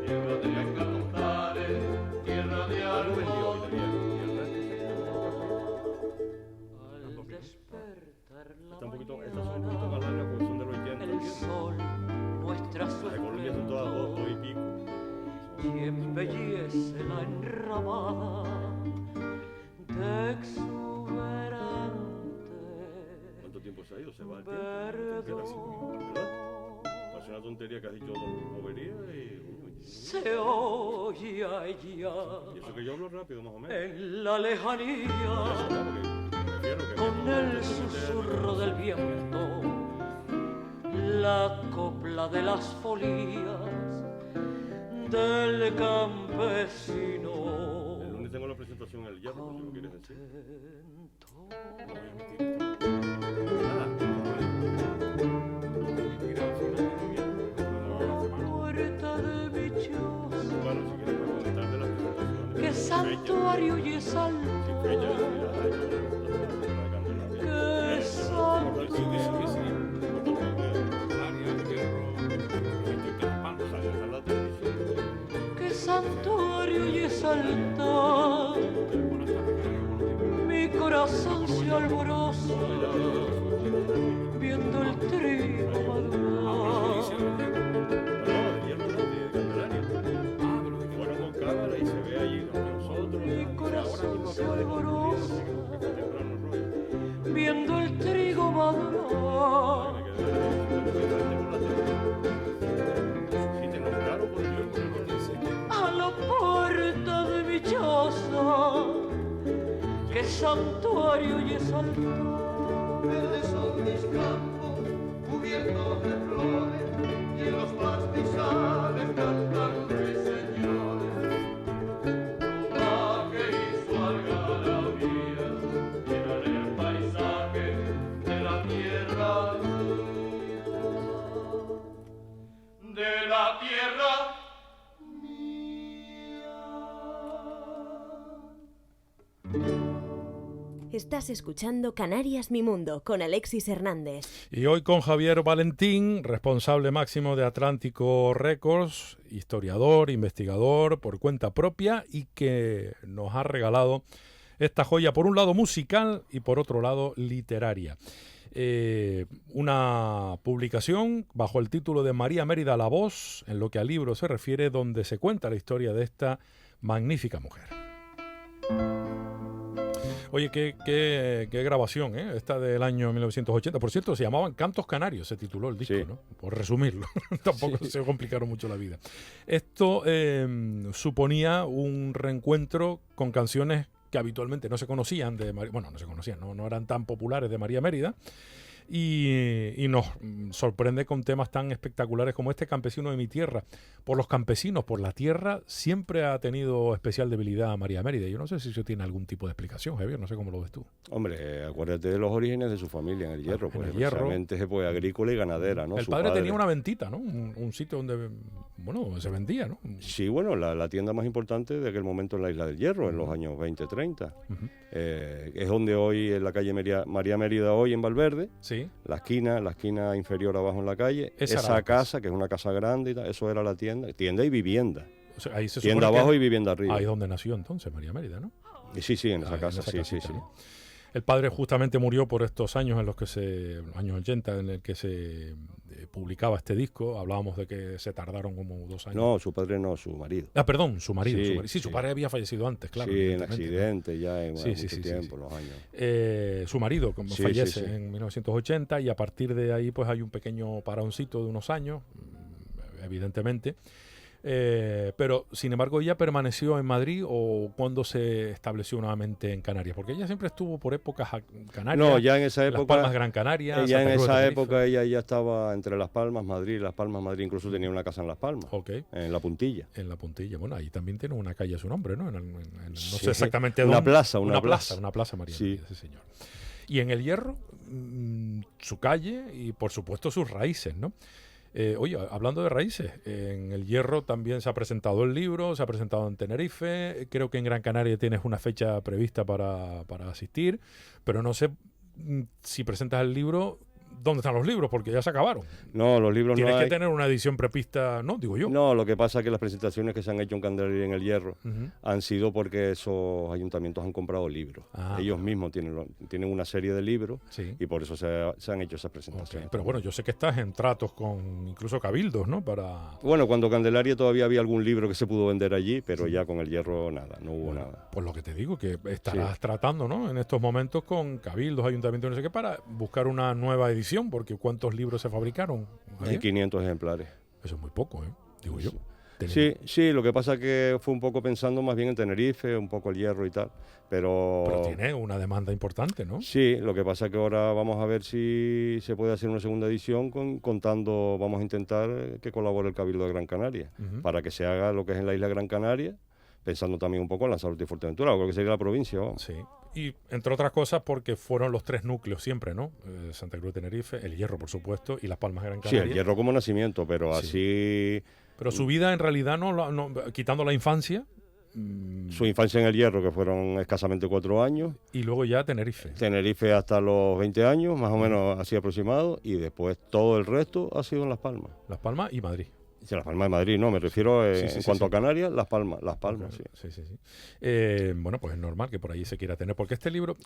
tierra de cantares, tierra de armonía. derramada de exuberante. ¿Cuánto tiempo se ha ido? Se va el tiempo. ¿Verdad? Parece una tontería que has dicho bobería y... Se oía ella. Y eso que yo hablo rápido, más o menos. En la lejanía, con el susurro del viento, la copla de las folías del campesino. El lunes tengo la presentación en el Hierro, si lo quieres decir. Puerta de mi choza, Bueno, si quieres comentar de las presentaciones. que santuario y es alto, que santuario y es alta, mi corazón se alboroza viendo el trigo madurar. Mi corazón se alboroza viendo el trigo madurar. A la puerta de mi choza, que santuario y es altar. Verdes son mis campos cubiertos de flores y en los pastizales cantan ruiseñores. Luna que hizo algarabía, llenan el paisaje de la tierra mía, de la tierra. Estás escuchando Canarias Mi Mundo con Alexis Hernández. Y hoy con Javier Valentín, responsable máximo de Atlántico Records, historiador, investigador por cuenta propia y que nos ha regalado esta joya, por un lado musical y por otro lado literaria. Una publicación bajo el título de María Mérida La Voz, en lo que al libro se refiere, donde se cuenta la historia de esta magnífica mujer. Oye, qué grabación, ¿eh? Esta del año 1980. Por cierto, se llamaban Cantos Canarios, se tituló el disco, Sí. ¿no? Por resumirlo. Tampoco Sí. se complicaron mucho la vida. Esto suponía un reencuentro con canciones que habitualmente no se conocían no se conocían, no eran tan populares de María Mérida. Y nos sorprende con temas tan espectaculares como este, Campesino de mi tierra. Por los campesinos, por la tierra, siempre ha tenido especial debilidad a María Mérida. Yo no sé si eso tiene algún tipo de explicación, Javier, no sé cómo lo ves tú. Hombre, acuérdate de los orígenes de su familia en el Hierro, En pues el Hierro. precisamente pues, agrícola y ganadera, ¿no? El Su padre tenía una ventita, ¿no? Un sitio donde, donde se vendía, ¿no? Sí, bueno, la tienda más importante de aquel momento en la Isla del Hierro, en los años 20-30. Uh-huh. Es donde hoy, en la calle María Mérida, hoy en Valverde, Sí. la esquina inferior abajo en la calle, Esa era esa la casa, que es una casa grande y tal, eso era la tienda y vivienda. O sea, ahí se Tienda supone que abajo y vivienda arriba. ahí es donde nació entonces María Mérida, ¿no? Y sí, en esa Ahí, casa, en esa sí, casita, sí. ¿no? El padre justamente murió por estos años en los que los años 80 en el que se publicaba este disco. Hablábamos de que se tardaron como 2 años. No, su padre no, su marido. Ah, perdón, su marido. Sí, su marido. Sí, su sí. padre había fallecido antes, claro. Sí, en evidentemente, ¿no? accidente ya en Sí, mucho sí, tiempo, sí. los años. Su marido Sí, fallece sí, sí. en 1980 y a partir de ahí pues hay un pequeño paraoncito de unos años, evidentemente. Pero, sin embargo, ¿ella permaneció en Madrid o cuando se estableció nuevamente en Canarias? Porque ella siempre estuvo por épocas en Canarias. No, ya en esa Las época. Palmas, Gran Canaria. Ella Santa en Cruz de esa Tenerife. época ella ya estaba entre Las Palmas, Madrid. Las Palmas, Madrid incluso tenía una casa en Las Palmas, Ok, en La Puntilla. en La Puntilla. Bueno, ahí también tiene una calle a su nombre, ¿no? No Sí, sé exactamente una dónde. plaza, Una plaza, María. Sí. Sí, señor. Y en el Hierro, su calle y por supuesto sus raíces, ¿no? Oye, hablando de raíces, en el Hierro también se ha presentado el libro, se ha presentado en Tenerife, creo que en Gran Canaria tienes una fecha prevista para asistir, pero no sé si presentas el libro ¿dónde están los libros? Porque ya se acabaron. No, los libros Tienes no que hay. tener una edición prepista, ¿no? Digo yo. No, lo que pasa es que las presentaciones que se han hecho en Candelaria y en El Hierro han sido porque esos ayuntamientos han comprado libros. Ah, Ellos mismos tienen una serie de libros Sí. y por eso se han hecho esas Ok, presentaciones. pero bueno, yo sé que estás en tratos con incluso cabildos, ¿no? Para... Bueno, cuando Candelaria todavía había algún libro que se pudo vender allí, pero ya con El Hierro nada, no hubo nada. Pues lo que te digo, que estarás tratando, ¿no? En estos momentos con cabildos, ayuntamientos, no sé qué, para buscar una nueva edición, porque ¿cuántos libros se fabricaron? Hay Javier? 500 ejemplares. Eso es muy poco, ¿eh? Digo yo. Sí, lo que pasa es que fue un poco pensando más bien en Tenerife, un poco El Hierro y tal, Pero tiene una demanda importante, ¿no? Sí, lo que pasa es que ahora vamos a ver si se puede hacer una segunda edición contando, vamos a intentar que colabore el Cabildo de Gran Canaria, para que se haga lo que es en la isla de Gran Canaria, pensando también un poco en Lanzarote y Fuerteventura, algo que sería la provincia, vamos. Sí. Y entre otras cosas porque fueron los 3 núcleos siempre, ¿no? Santa Cruz de Tenerife, El Hierro, por supuesto, y Las Palmas de Gran Sí, Canaria. El Hierro como nacimiento, pero así... Pero su vida en realidad, no, quitando la infancia, Su infancia en El Hierro, que fueron escasamente 4 años, y luego ya Tenerife. Tenerife hasta los 20 años, más o menos así aproximado, y después todo el resto ha sido en Las Palmas. Las Palmas y Madrid. Sí, Las Palmas de Madrid, no, me refiero en cuanto sí. a Canarias, Las Palmas, sí. Sí. Bueno, pues es normal que por ahí se quiera tener, porque este libro,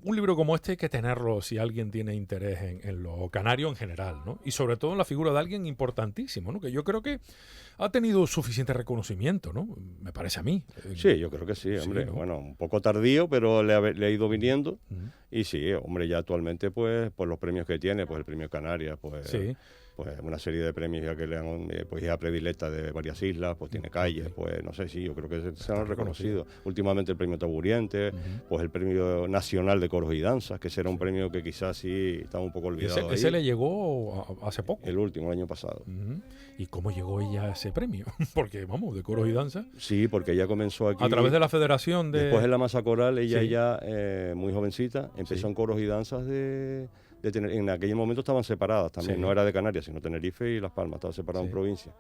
un libro como este hay que tenerlo si alguien tiene interés en lo canario en general, ¿no? Y sobre todo en la figura de alguien importantísimo, ¿no? Que yo creo que ha tenido suficiente reconocimiento, ¿no? Me parece a mí. Sí, yo creo que sí, hombre. ¿no? Bueno, un poco tardío, pero le ha ido viniendo. Y sí, hombre, ya actualmente, pues los premios que tiene, pues el premio Canarias, pues... Sí. Pues una serie de premios ya que le han, pues ya predilecta de varias islas, pues tiene calles, pues no sé, sí, yo creo que se han reconocido. Últimamente el premio Taburiente, pues el premio nacional de coros y danzas, que será un premio que quizás sí estaba un poco olvidado. Ese le llegó hace poco. El último, el año pasado. ¿Y cómo llegó ella a ese premio? Porque, vamos, de coros y danza. Sí, porque ella comenzó aquí. A través de la federación de... Después de la masa coral, ella Sí. ya, muy jovencita, empezó en coros y danzas en aquel momento estaban separadas también, Sí. no era de Canarias, sino Tenerife y Las Palmas, estaban separadas en provincias.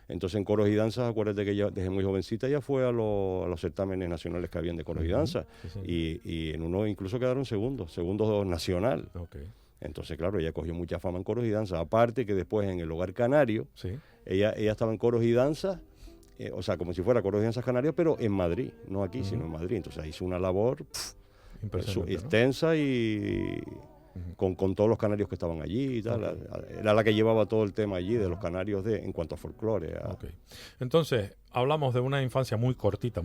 Entonces en coros y danzas, acuérdate que ella desde muy jovencita ya fue a los certámenes nacionales que habían de coros y danzas, y en uno incluso quedaron segundo nacional. Okay. Entonces, claro, ella cogió mucha fama en coros y danzas, aparte que después en el Hogar Canario, Sí. ella estaba en coros y danzas, o sea, como si fuera coros y danzas canarios, pero en Madrid, no aquí, sino en Madrid. Entonces hizo una labor Impresionante, ¿no? extensa y con todos los canarios que estaban allí y tal. Era la que llevaba todo el tema allí de los canarios en cuanto a folclore. Ok. Entonces, hablamos de una infancia muy cortita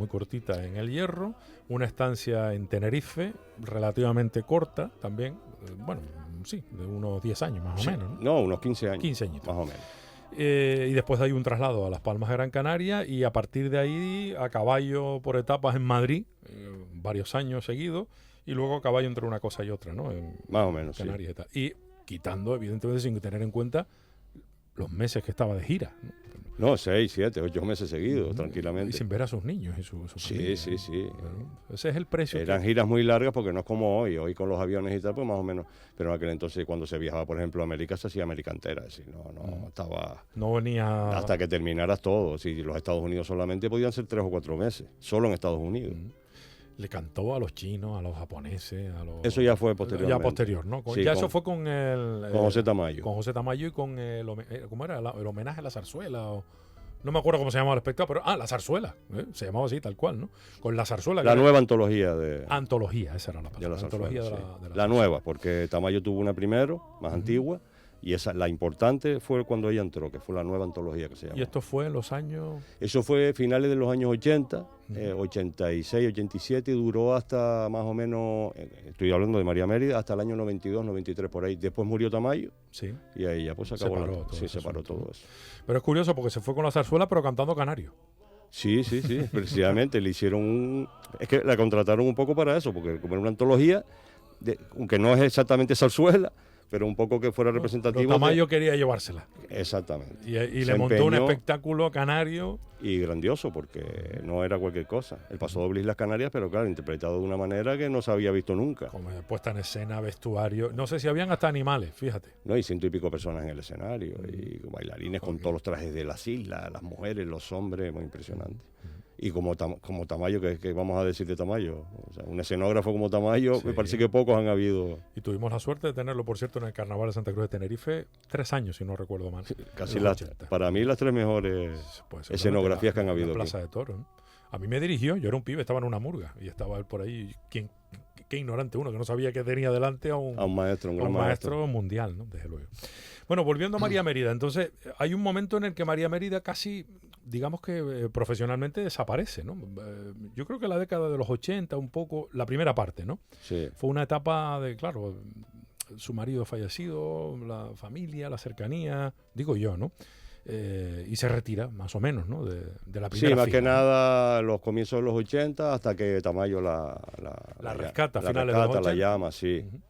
en El Hierro, una estancia en Tenerife, relativamente corta también, bueno, sí, de unos 10 años más o menos, ¿no? No, unos 15 años. 15 añitos. Más o menos. Y después hay un traslado a Las Palmas de Gran Canaria y a partir de ahí a caballo por etapas en Madrid, varios años seguidos, y luego a caballo entre una cosa y otra, ¿no? En Más o menos, Canarias y tal. Y quitando, evidentemente, sin tener en cuenta los meses que estaba de gira, ¿no? No, 6, 7, 8 meses seguidos, Y tranquilamente. sin ver a sus niños y su familia, Sí, ¿no? sí. Claro. Ese es el precio. Eran giras muy largas porque no es como hoy con los aviones y tal, pues más o menos. Pero en aquel entonces, cuando se viajaba, por ejemplo, a América, se hacía América entera. Es decir, no estaba... No venía... Hasta que terminaras todo. Si los Estados Unidos solamente podían ser 3 o 4 meses, solo en Estados Unidos. Le cantó a los chinos, a los japoneses, a los... Eso ya fue posteriormente. Ya posterior, ¿no? Sí, eso fue con el... con José Tamayo. Con José Tamayo y con el... ¿Cómo era? El homenaje a la zarzuela o... No me acuerdo cómo se llamaba el espectáculo, pero... la zarzuela. Se llamaba así, tal cual, ¿no? Con la zarzuela. La nueva antología de... Antología, esa era la palabra. de la zarzuela, Antología sí. de la La nueva, porque Tamayo tuvo una primero, más antigua, y esa, la importante fue cuando ella entró, que fue la nueva antología que se llamó. Y esto fue en los años... Eso fue finales de los años 80, 86, 87, y duró hasta más o menos, estoy hablando de María Mérida, hasta el año 92, 93, por ahí. Después murió Tamayo, Sí. y ahí ya pues se acabó. Separó todo Sí, ese separó asunto, todo ¿no? eso. Pero es curioso porque se fue con la zarzuela, pero cantando canario. Sí, precisamente, le hicieron es que la contrataron un poco para eso, porque como era una antología, aunque no es exactamente zarzuela, pero un poco que fuera representativo. Pero Tamayo quería llevársela. Exactamente. Y Se le montó un empeñó, espectáculo canario. y grandioso, porque no era cualquier cosa. El Paso Doble Islas Canarias, pero claro, interpretado de una manera que no se había visto nunca. Como puesta en escena, vestuario. No sé si habían hasta animales, fíjate. ¿No? Y 100 y pico personas en el escenario, y bailarines con todos los trajes de las islas, las mujeres, los hombres, muy impresionante. y como Tamayo, que vamos a decir de Tamayo. O sea, un escenógrafo como Tamayo, Sí. me parece que pocos han habido. Y tuvimos la suerte de tenerlo, por cierto, en el Carnaval de Santa Cruz de Tenerife, 3 años, si no recuerdo mal. Casi en los 80. para mí las 3 mejores Pues, escenografías que han la habido aquí. Plaza de Toros, ¿no? A mí me dirigió, yo era un pibe, estaba en una murga y estaba él por ahí. Qué ignorante uno, que no sabía que tenía delante a un maestro, un gran maestro mundial, ¿no? Desde luego. Bueno, volviendo a María Mérida, entonces hay un momento en el que María Mérida casi, digamos que profesionalmente desaparece, ¿no? Yo creo que la década de los 80, un poco, la primera parte, ¿no? Sí. Fue una etapa de, claro, su marido fallecido, la familia, la cercanía, digo yo, ¿no? Y se retira, más o menos, ¿no? De la primera Sí, más fila, que ¿no? nada los comienzos de los 80 hasta que Tamayo la rescata a la finales de los 80. la llama, sí. Ujú.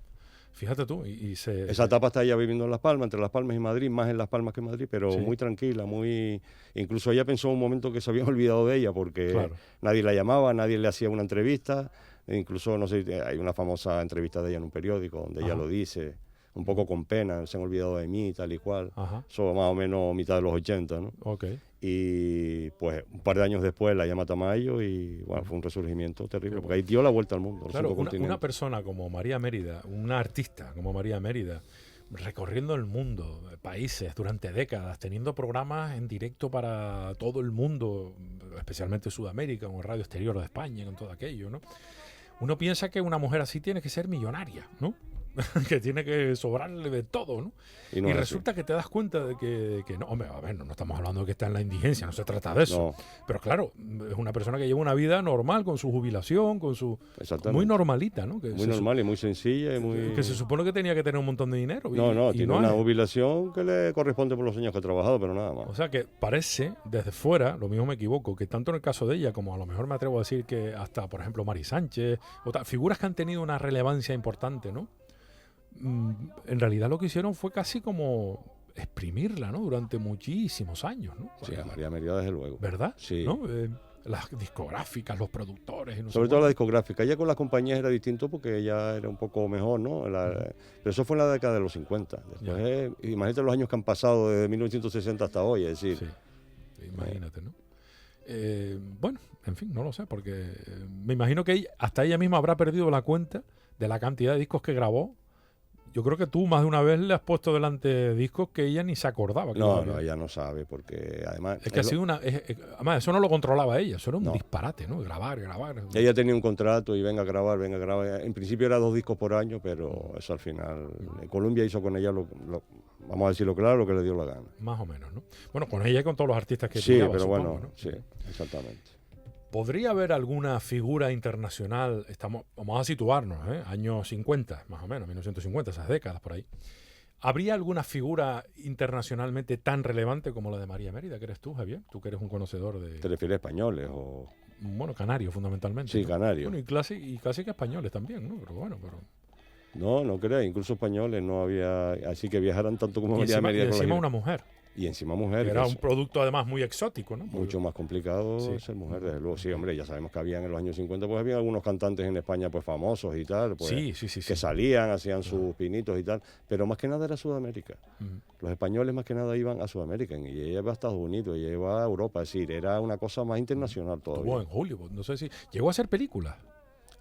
Fíjate tú, Esa etapa está ella viviendo en Las Palmas, entre Las Palmas y Madrid, más en Las Palmas que en Madrid, pero Sí. muy tranquila, muy... Incluso ella pensó un momento que se habían olvidado de ella porque Claro. nadie la llamaba, nadie le hacía una entrevista, e incluso, no sé, hay una famosa entrevista de ella en un periódico donde ella Ajá. lo dice, un poco con pena, se han olvidado de mí, tal y cual. Ajá, Eso más o menos mitad de los 80, ¿no? ok. Y pues un par de años después la llama Tamayo y bueno, fue un resurgimiento terrible, porque ahí dio la vuelta al mundo, los Claro, 5 una continentes. persona como María Mérida, una artista como María Mérida, recorriendo el mundo, países durante décadas, teniendo programas en directo para todo el mundo, especialmente Sudamérica, con Radio Exterior de España, con todo aquello, ¿no? Uno piensa que una mujer así tiene que ser millonaria, ¿no? Que tiene que sobrarle de todo, ¿no? Y Y, no es así. resulta que te das cuenta de que no, hombre, a ver, no estamos hablando de que está en la indigencia, no se trata de eso. No, Pero claro, es una persona que lleva una vida normal, con su jubilación, con su... exactamente. Muy normalita, ¿no? Que Muy se normal y muy sencilla y muy... que se supone que tenía que tener un montón de dinero. No, y tiene no una es. jubilación que le corresponde por los años que ha trabajado, pero nada más. O sea que parece, desde fuera, lo mismo me equivoco, que tanto en el caso de ella, como a lo mejor me atrevo a decir que hasta, por ejemplo, Mari Sánchez, figuras que han tenido una relevancia importante, ¿no? En realidad lo que hicieron fue casi como exprimirla, ¿no? Durante muchísimos años, ¿no? Sí, a María Mérida desde luego. ¿Verdad? Sí. ¿No? Las discográficas, los productores... Y no sé Sobre todo la cuánto. discográfica. Ella con las compañías era distinto porque ella era un poco mejor, ¿no? Pero eso fue en la década de los 50. Después, imagínate los años que han pasado desde 1960 hasta hoy, es decir... Sí, imagínate, ¿no? Bueno, en fin, no lo sé, porque me imagino que hasta ella misma habrá perdido la cuenta de la cantidad de discos que grabó. Yo creo que tú más de una vez le has puesto delante discos que ella ni se acordaba. Que No, había. no, ella no sabe, porque además... Es que ha sido una... además, eso no lo controlaba ella, eso era un No. disparate, ¿no? Grabar. Ella tenía un contrato y venga a grabar. En principio era 2 discos por año, pero eso al final... Columbia hizo con ella, vamos a decirlo claro, lo que le dio la gana. Más o menos, ¿no? Bueno, con ella y con todos los artistas que Sí, pillaba, pero supongo, bueno, ¿no? sí, exactamente. ¿Podría haber alguna figura internacional? Vamos a situarnos, ¿eh? Años 50, más o menos, 1950, esas décadas por ahí. ¿Habría alguna figura internacionalmente tan relevante como la de María Mérida? ¿Que eres tú, Javier? Tú que eres un conocedor de... ¿Te refieres a españoles o...? Bueno, canarios, fundamentalmente. Sí, ¿no? canarios. Bueno, y casi que españoles también, ¿no? Pero bueno, pero... No creas, incluso españoles no había... Así que viajaran tanto como Y María encima, Mérida con la una gira. mujer. Y encima mujer. Que era que un es producto además muy exótico, ¿no? mucho más complicado Sí. ser mujer, desde luego. Sí, hombre, ya sabemos que había en los años 50, pues había algunos cantantes en España pues famosos y tal, pues, Sí. que salían, hacían sus pinitos y tal, pero más que nada era Sudamérica. Ujú. Los españoles más que nada iban a Sudamérica, y ella iba a Estados Unidos, ella iba a Europa, es decir, era una cosa más internacional Estuvo todavía. en Hollywood, no sé si... ¿Llegó a hacer películas?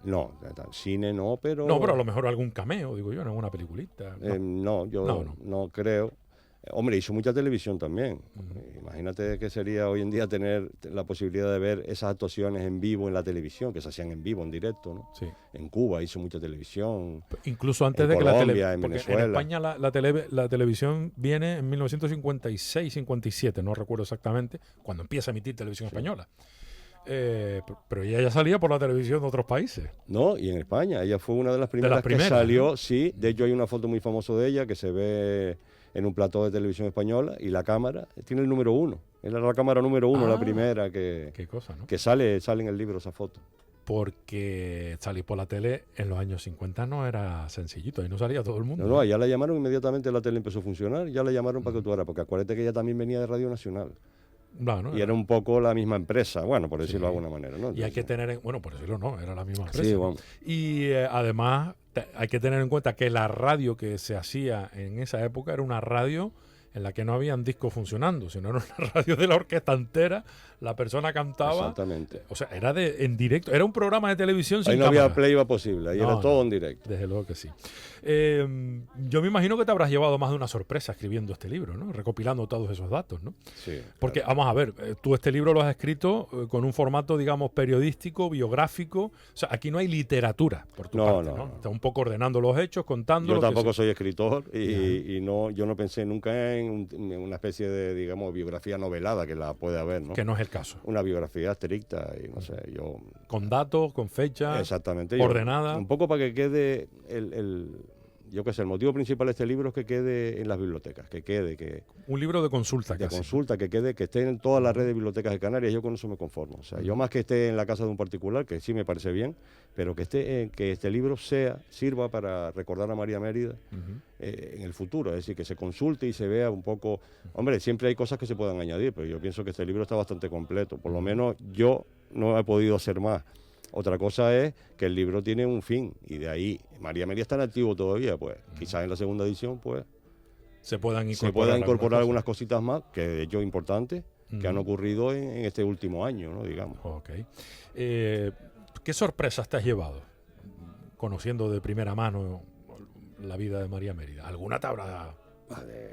No, cine no, pero... No, pero a lo mejor algún cameo, digo yo, en alguna peliculita. No. yo no creo. Hombre, hizo mucha televisión también. Imagínate que sería hoy en día tener la posibilidad de ver esas actuaciones en vivo en la televisión, que se hacían en vivo, en directo, ¿no? Sí. En Cuba hizo mucha televisión. Incluso antes En de que la Colombia, en porque Venezuela. en España la televisión viene en 1956-57, no recuerdo exactamente, cuando empieza a emitir televisión española. Pero ella ya salía por la televisión de otros países. No, y en España. Ella fue una de las primeras, primeras, que salió, ¿no? sí. De hecho, hay una foto muy famosa de ella que se ve en un plató de televisión española, y la cámara tiene el número 1. Era la cámara número 1, la primera Qué cosa, ¿no? que sale en el libro esa foto. Porque salir por la tele en los años 50 no era sencillito, ahí no salía todo el mundo. No, ya la llamaron inmediatamente, la tele empezó a funcionar, ya la llamaron para que actuara, porque acuérdate que ella también venía de Radio Nacional. Bueno, Y era un poco la misma empresa, bueno, por decirlo Sí. de alguna manera, ¿no? y hay que tener, bueno, por decirlo no, era la misma empresa. Sí, ¿no? vamos. Y además hay que tener en cuenta que la radio que se hacía en esa época era una radio en la que no habían discos funcionando, sino era una radio de la orquesta entera, la persona cantaba. Exactamente. O sea, era en directo, era un programa de televisión sin Ahí no cámara. había playback posible, ahí era todo en directo. Desde luego que sí. Yo me imagino que te habrás llevado más de una sorpresa escribiendo este libro, ¿no? Recopilando todos esos datos, ¿no? Sí. Porque, claro. vamos a ver, tú este libro lo has escrito con un formato, digamos, periodístico, biográfico. O sea, aquí no hay literatura, por tu parte, ¿no? Estás un poco ordenando los hechos, contando. Yo tampoco soy escritor y yo no pensé nunca en una especie de, digamos, biografía novelada, que la puede haber, ¿no? Que no es el caso. Una biografía estricta y no sé, yo... Con datos, con fechas, exactamente, ordenada. Un poco para que quede yo qué sé, el motivo principal de este libro es que quede en las bibliotecas, un libro de consulta de casi. consulta, que esté en toda la red de bibliotecas de Canarias. Yo con eso me conformo. O sea, yo más que esté en la casa de un particular, que sí me parece bien, pero que este libro sirva para recordar a María Mérida en el futuro, es decir, que se consulte y se vea un poco. Hombre, siempre hay cosas que se puedan añadir, pero yo pienso que este libro está bastante completo. Por lo menos yo no he podido hacer más. Otra cosa es que el libro tiene un fin y de ahí María Mérida está en activo todavía, pues quizás en la segunda edición pues se puedan incorporar algunas cositas más, que de hecho importantes, que han ocurrido en este último año, ¿no? Digamos. Okay. ¿Qué sorpresas te has llevado conociendo de primera mano la vida de María Mérida? ¿Alguna te habrá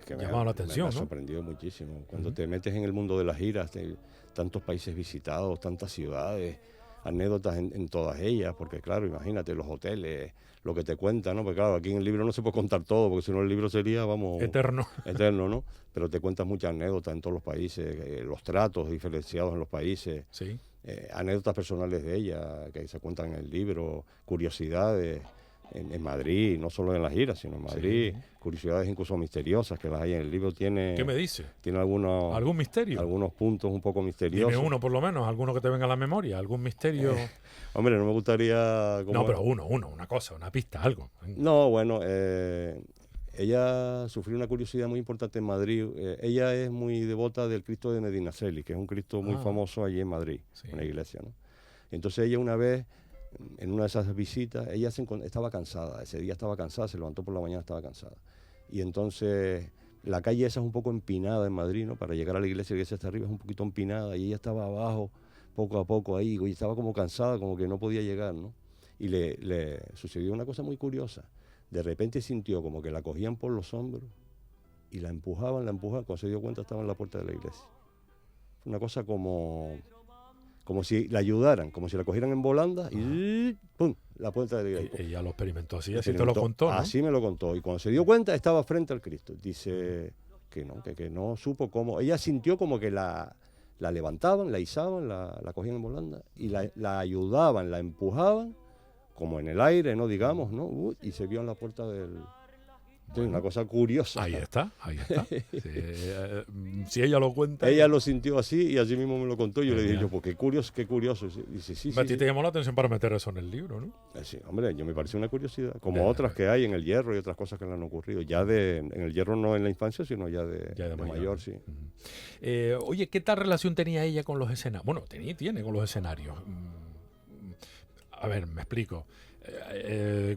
llamado la atención? Me ha sorprendido muchísimo. Cuando te metes en el mundo de las giras, tantos países visitados, tantas ciudades, anécdotas en todas ellas, porque claro, imagínate los hoteles, lo que te cuentan, ¿no? Porque claro, aquí en el libro no se puede contar todo, porque si no el libro sería, vamos... Eterno, ¿no? Pero te cuentas muchas anécdotas en todos los países, los tratos diferenciados en los países, sí. Anécdotas personales de ella que se cuentan en el libro, curiosidades en Madrid, no solo en las giras, sino en Madrid, curiosidades incluso misteriosas que las hay en el libro. ¿Qué me dice? Tiene ¿Algún misterio? Algunos puntos un poco misteriosos. Dime uno por lo menos, alguno que te venga a la memoria, algún misterio. Hombre, no me gustaría... No, pero una cosa, una pista, algo. No, bueno, ella sufrió una curiosidad muy importante en Madrid. Ella es muy devota del Cristo de Medinaceli, que es un Cristo muy famoso allí en Madrid, una iglesia, ¿no? Entonces ella una vez, en una de esas visitas, ella estaba cansada, ese día estaba cansada, se levantó por la mañana, estaba cansada. Y entonces la calle esa es un poco empinada en Madrid, ¿no? Para llegar a la iglesia está arriba, es un poquito empinada, y ella estaba abajo, poco a poco ahí, y estaba como cansada, como que no podía llegar, ¿no? Y le sucedió una cosa muy curiosa. De repente sintió como que la cogían por los hombros y la empujaban, cuando se dio cuenta estaba en la puerta de la iglesia. Fue una cosa como si la ayudaran, como si la cogieran en volanda y ¡pum! La puerta de la iglesia. Ella lo experimentó así te lo contó, ¿no? Así me lo contó. Y cuando se dio cuenta estaba frente al Cristo. Dice que no supo cómo. Ella sintió como que la levantaban, la izaban, la cogían en volanda y la ayudaban, la empujaban, como en el aire, ¿no? Digamos, ¿no? Y se vio en la puerta del... Bueno, una cosa curiosa. Ahí está. Sí, si ella lo cuenta... Ella lo sintió así y así mismo me lo contó. Yo le dije, pues qué curioso. Dice, sí. A ti te llamó la atención para meter eso en el libro, ¿no? Sí, hombre, yo me pareció una curiosidad. Como otras que hay en el Hierro y otras cosas que le han ocurrido. En el Hierro no en la infancia, sino ya de mayor, sí. Oye, ¿qué tal relación tenía ella con los escenarios? Bueno, tiene con los escenarios. A ver, me explico.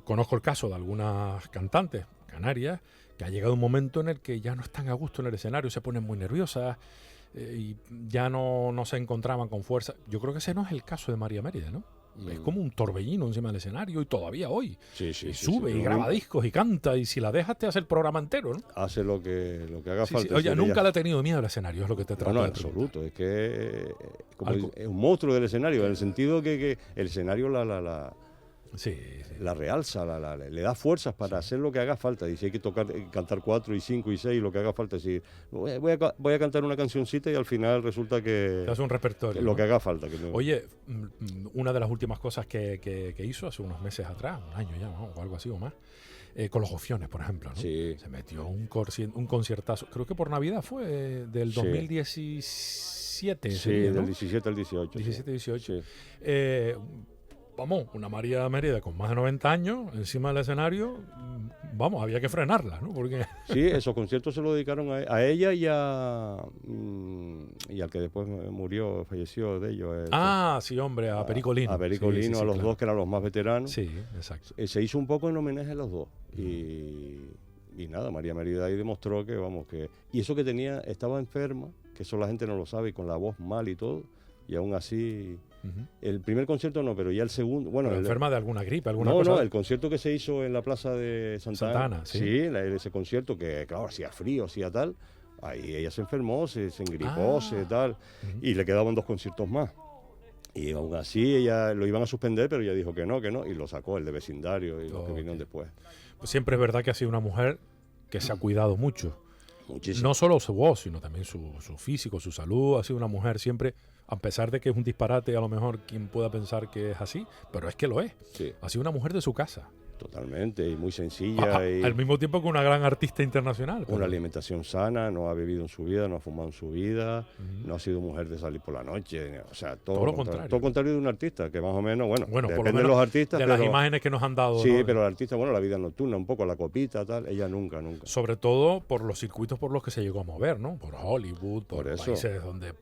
Conozco el caso de algunas cantantes canarias que ha llegado un momento en el que ya no están a gusto en el escenario, se ponen muy nerviosas y ya no se encontraban con fuerza. Yo creo que ese no es el caso de María Mérida, ¿no? Es como un torbellino encima del escenario y todavía hoy. Sí, sube y graba discos y canta y si la dejas te hace el programa entero, ¿no? Hace lo que haga falta. Sí. Oye, nunca le ha tenido miedo al escenario, es lo que te trato de absoluto. Es que es un monstruo del escenario, en el sentido que el escenario la realza, le da fuerzas para hacer lo que haga falta. Dice, hay que cantar 4 y 5 y 6, lo que haga falta. Es decir, voy a cantar una cancioncita y al final resulta que... Te hace un repertorio. Lo que haga falta. Oye, una de las últimas cosas que hizo hace unos meses atrás, un año ya, ¿no? O algo así o más, con los Opciones, por ejemplo, ¿no? Sí. Se metió un conciertazo, creo que por Navidad fue del 2017. Sí, sería, ¿no? del 17 al 18. 17-18. Sí. Vamos, una María Mérida con más de 90 años encima del escenario, vamos, había que frenarla, ¿no? Porque... Sí, esos conciertos se lo dedicaron a ella y al que después falleció de ellos. Sí, hombre, a Perico Lino. A Perico Lino, a los dos que eran los más veteranos. Sí, exacto. Se hizo un poco en homenaje a los dos. Y y nada, María Mérida ahí demostró que, vamos, que... Y eso que tenía, estaba enferma, que eso la gente no lo sabe, y con la voz mal y todo, y aún así... El primer concierto no, pero ya el segundo... Bueno, enferma de alguna gripe, alguna no, cosa. No, el concierto que se hizo en la plaza de Santa Ana. Sí, ese concierto que, claro, hacía frío, hacía tal. Ahí ella se enfermó, se engripó, tal. Y le quedaban 2 conciertos más. Y aún así ella lo iban a suspender, pero ella dijo que no, y lo sacó, el de Vecindario y los que vinieron después. Pues siempre es verdad que ha sido una mujer que se ha cuidado mucho. Muchísimo. No solo su voz, sino también su físico, su salud. Ha sido una mujer siempre, a pesar de que es un disparate, a lo mejor quien pueda pensar que es así, pero es que lo es. Sí. Ha sido una mujer de su casa. Totalmente, y muy sencilla. Y al mismo tiempo que una gran artista internacional. Una alimentación sana, no ha bebido en su vida, no ha fumado en su vida, no ha sido mujer de salir por la noche, o sea, todo lo contrario. Todo lo contrario de un artista, que más o menos, bueno por depende lo menos de los artistas. De las imágenes que nos han dado. Sí, ¿no? pero el artista, bueno, la vida nocturna, un poco la copita, tal, ella nunca. Sobre todo por los circuitos por los que se llegó a mover, ¿no? Por Hollywood, por países donde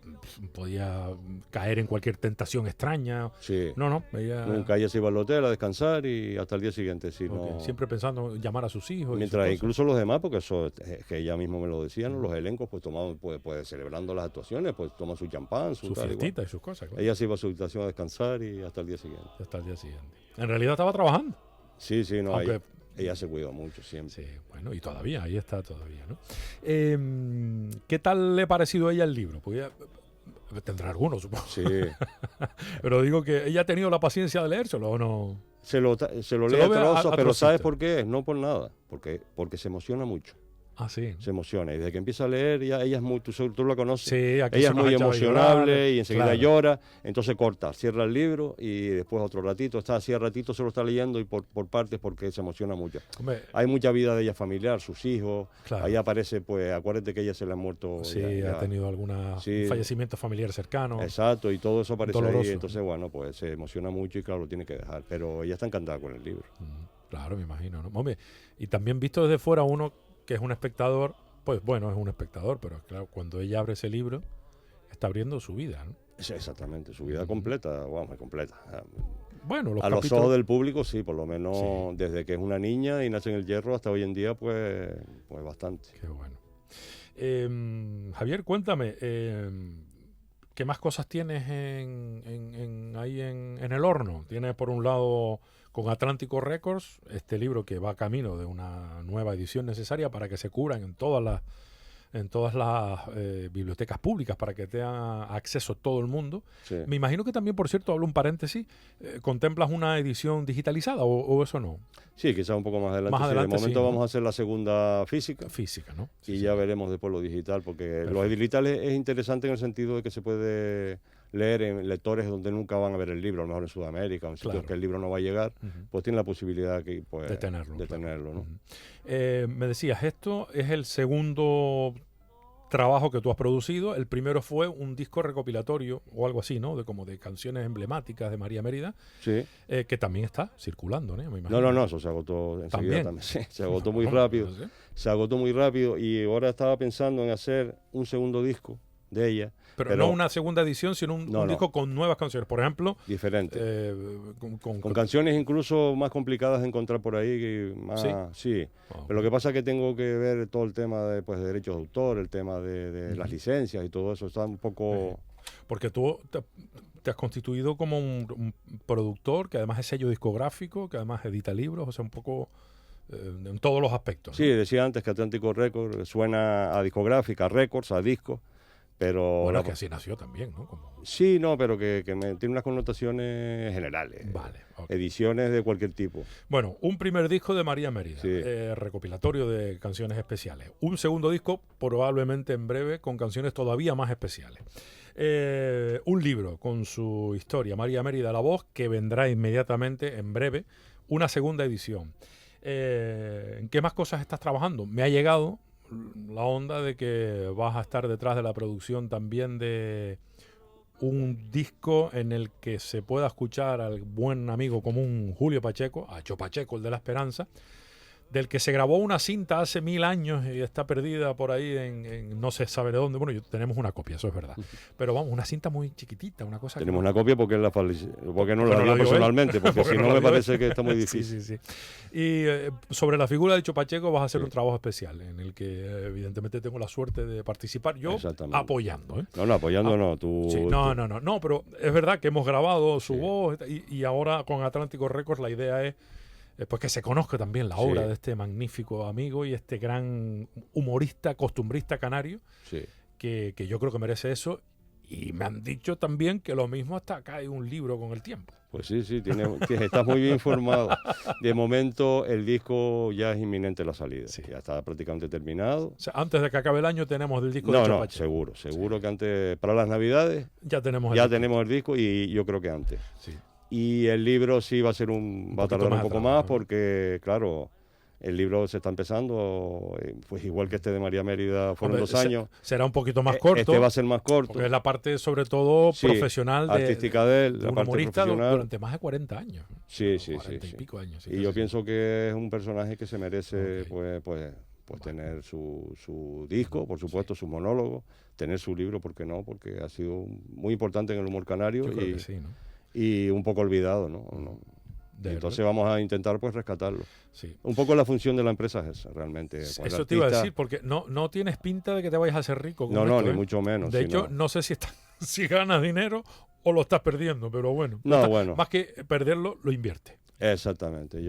podía caer en cualquier tentación extraña. Sí. Ella... Nunca, ella se iba al hotel a descansar y hasta el día siguiente, sí, no... Siempre pensando en llamar a sus hijos. Mientras incluso los demás, porque eso es que ella misma me lo decía, ¿no? Los elencos pues tomaban, pues celebrando las actuaciones, pues toman su champán, su fiestita y sus cosas. Claro. Ella se iba a su habitación a descansar y hasta el día siguiente. En realidad estaba trabajando. Sí, no, aunque ella se cuidó mucho siempre. Sí, bueno, y todavía, ahí está todavía, ¿no? ¿Qué tal le ha parecido a ella el libro? Pues tendrá algunos, supongo. Sí. Pero digo que ella ha tenido la paciencia de leérselo, ¿o no? Se lo lee a trozos, pero ¿sabes por qué? No por nada, porque se emociona mucho. Ah, sí. Se emociona. Y desde que empieza a leer, ella es muy, tú la conoces. Sí, aquí ella es muy emocionable y enseguida llora. Entonces corta, cierra el libro y después otro ratito, así a ratito se lo está leyendo y por partes porque se emociona mucho. Hombre, hay mucha vida de ella familiar, sus hijos. Claro. Ahí aparece, pues, acuérdate que ella se le ha muerto. Sí, ha tenido un fallecimiento familiar cercano. Exacto, y todo eso aparece doloroso. ahí. Entonces, bueno, pues se emociona mucho y claro, lo tiene que dejar. Pero ella está encantada con el libro. Claro, me imagino, ¿no? Hombre, y también visto desde fuera uno que es un espectador, pues bueno, es un espectador, pero claro, cuando ella abre ese libro, está abriendo su vida, ¿no? Exactamente, su vida completa, muy completa. Bueno, a los ojos del público, sí, por lo menos desde que es una niña y nace en el Hierro hasta hoy en día, pues bastante. Qué bueno. Javier, cuéntame, ¿qué más cosas tienes ahí en el horno? Tienes por un lado con Atlántico Records este libro que va camino de una nueva edición necesaria para que se cubran en todas las bibliotecas públicas, para que tenga acceso todo el mundo. Sí. Me imagino que también, por cierto, hablo un paréntesis, ¿contemplas una edición digitalizada o eso no? Sí, quizás un poco más adelante. De momento vamos a hacer la segunda física. Física, ¿no? Y ya veremos después lo digital, porque lo digital es interesante en el sentido de que se puede leer en lectores donde nunca van a ver el libro, a lo mejor en Sudamérica, en sitios que el libro no va a llegar, pues tiene la posibilidad de tenerlo, ¿no? Me decías, esto es el segundo trabajo que tú has producido. El primero fue un disco recopilatorio o algo así, ¿no? Como de canciones emblemáticas de María Mérida, sí. Que también está circulando, ¿no? Me imagino. No, eso se agotó enseguida también. Sí, se agotó muy rápido. ¿Sí? Se agotó muy rápido y ahora estaba pensando en hacer un segundo disco de ella. Pero no una segunda edición, sino un disco con nuevas canciones, por ejemplo. Diferente. Con canciones incluso más complicadas de encontrar por ahí. Sí. Pero lo que pasa es que tengo que ver todo el tema de derechos de autor, el tema de las licencias y todo eso. Está un poco... Porque tú te has constituido como un productor que además es sello discográfico, que además edita libros, o sea, un poco... en todos los aspectos, ¿no? Sí, decía antes que Atlántico Records suena a discográfica, a records, a discos. Pero bueno, que así nació también, ¿no? Sí, pero que tiene unas connotaciones generales. Vale. Okay. Ediciones de cualquier tipo. Bueno, un primer disco de María Mérida, recopilatorio de canciones especiales. Un segundo disco, probablemente en breve, con canciones todavía más especiales. Un libro con su historia, María Mérida, la voz, que vendrá inmediatamente, en breve. Una segunda edición. ¿En qué más cosas estás trabajando? Me ha llegado la onda de que vas a estar detrás de la producción también de un disco en el que se pueda escuchar al buen amigo común Julio Pacheco, a Cho Pacheco, el de La Esperanza, del que se grabó una cinta hace 1000 años y está perdida por ahí en no se sabe de dónde. Bueno, tenemos una copia, eso es verdad. Pero vamos, una cinta muy chiquitita, una cosa. Tenemos una copia porque no la dio personalmente, porque si no me parece que está muy difícil. Sí. Y sobre la figura de Cho Pacheco vas a hacer un trabajo especial en el que evidentemente tengo la suerte de participar yo apoyando. No, apoyando no. No, pero es verdad que hemos grabado su voz y ahora con Atlántico Records la idea es pues que se conozca también la obra de este magnífico amigo y este gran humorista, costumbrista canario, que yo creo que merece eso. Y me han dicho también que lo mismo hasta acá hay un libro con el tiempo. Pues sí, estás muy bien informado. De momento el disco ya es inminente la salida. Ya está prácticamente terminado. O sea, antes de que acabe el año tenemos el disco de Cho Pacheco. Seguro que antes, para las Navidades, ya tenemos el disco y yo creo que antes. Sí. Y el libro sí va a tardar un poco más porque, claro, el libro se está empezando, pues igual que este de María Mérida fueron 2 años. Será un poquito más corto. Este va a ser más corto. Porque es la parte, sobre todo, profesional, artística de él, de un humorista durante más de 40 años. Sí. 40 y pico años. Y yo pienso que es un personaje que se merece, pues tener su disco, por supuesto, su monólogo, tener su libro, ¿por qué no? Porque ha sido muy importante en el humor canario. Yo creo que sí, ¿no? Y un poco olvidado, ¿no? Entonces vamos a intentar pues rescatarlo. Sí. Un poco la función de la empresa es esa, realmente. Eso te iba a decir, porque no tienes pinta de que te vayas a hacer rico con esto, ni mucho menos. De hecho, no sé si ganas dinero o lo estás perdiendo, pero bueno. Más que perderlo, lo inviertes. Exactamente.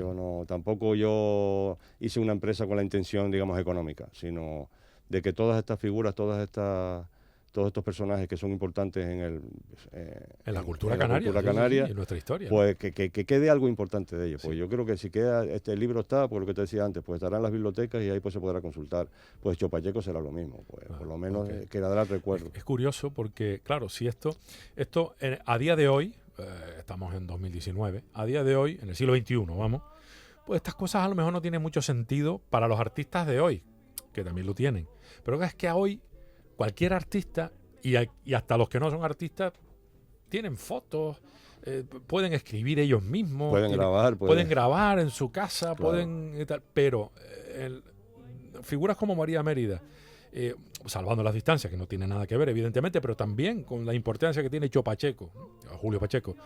Tampoco yo hice una empresa con la intención, digamos, económica, sino de que todas estas figuras, todos estos personajes que son importantes en la cultura canaria, en nuestra historia, pues que quede algo importante de ellos. Pues yo creo que si queda, este libro está, por lo que te decía antes, pues estará en las bibliotecas y ahí pues se podrá consultar. Pues Cho Pacheco será lo mismo, pues por lo menos quedará el recuerdo. Es curioso porque, claro, si esto a día de hoy, estamos en 2019, a día de hoy, en el siglo XXI, pues estas cosas a lo mejor no tienen mucho sentido para los artistas de hoy, que también lo tienen. Pero es que hoy cualquier artista, y hasta los que no son artistas, tienen fotos, pueden escribir ellos mismos. Pueden grabar en su casa, claro. Pero figuras como María Mérida, salvando las distancias, que no tiene nada que ver, evidentemente, pero también con la importancia que tiene Cho Pacheco, Julio Pacheco,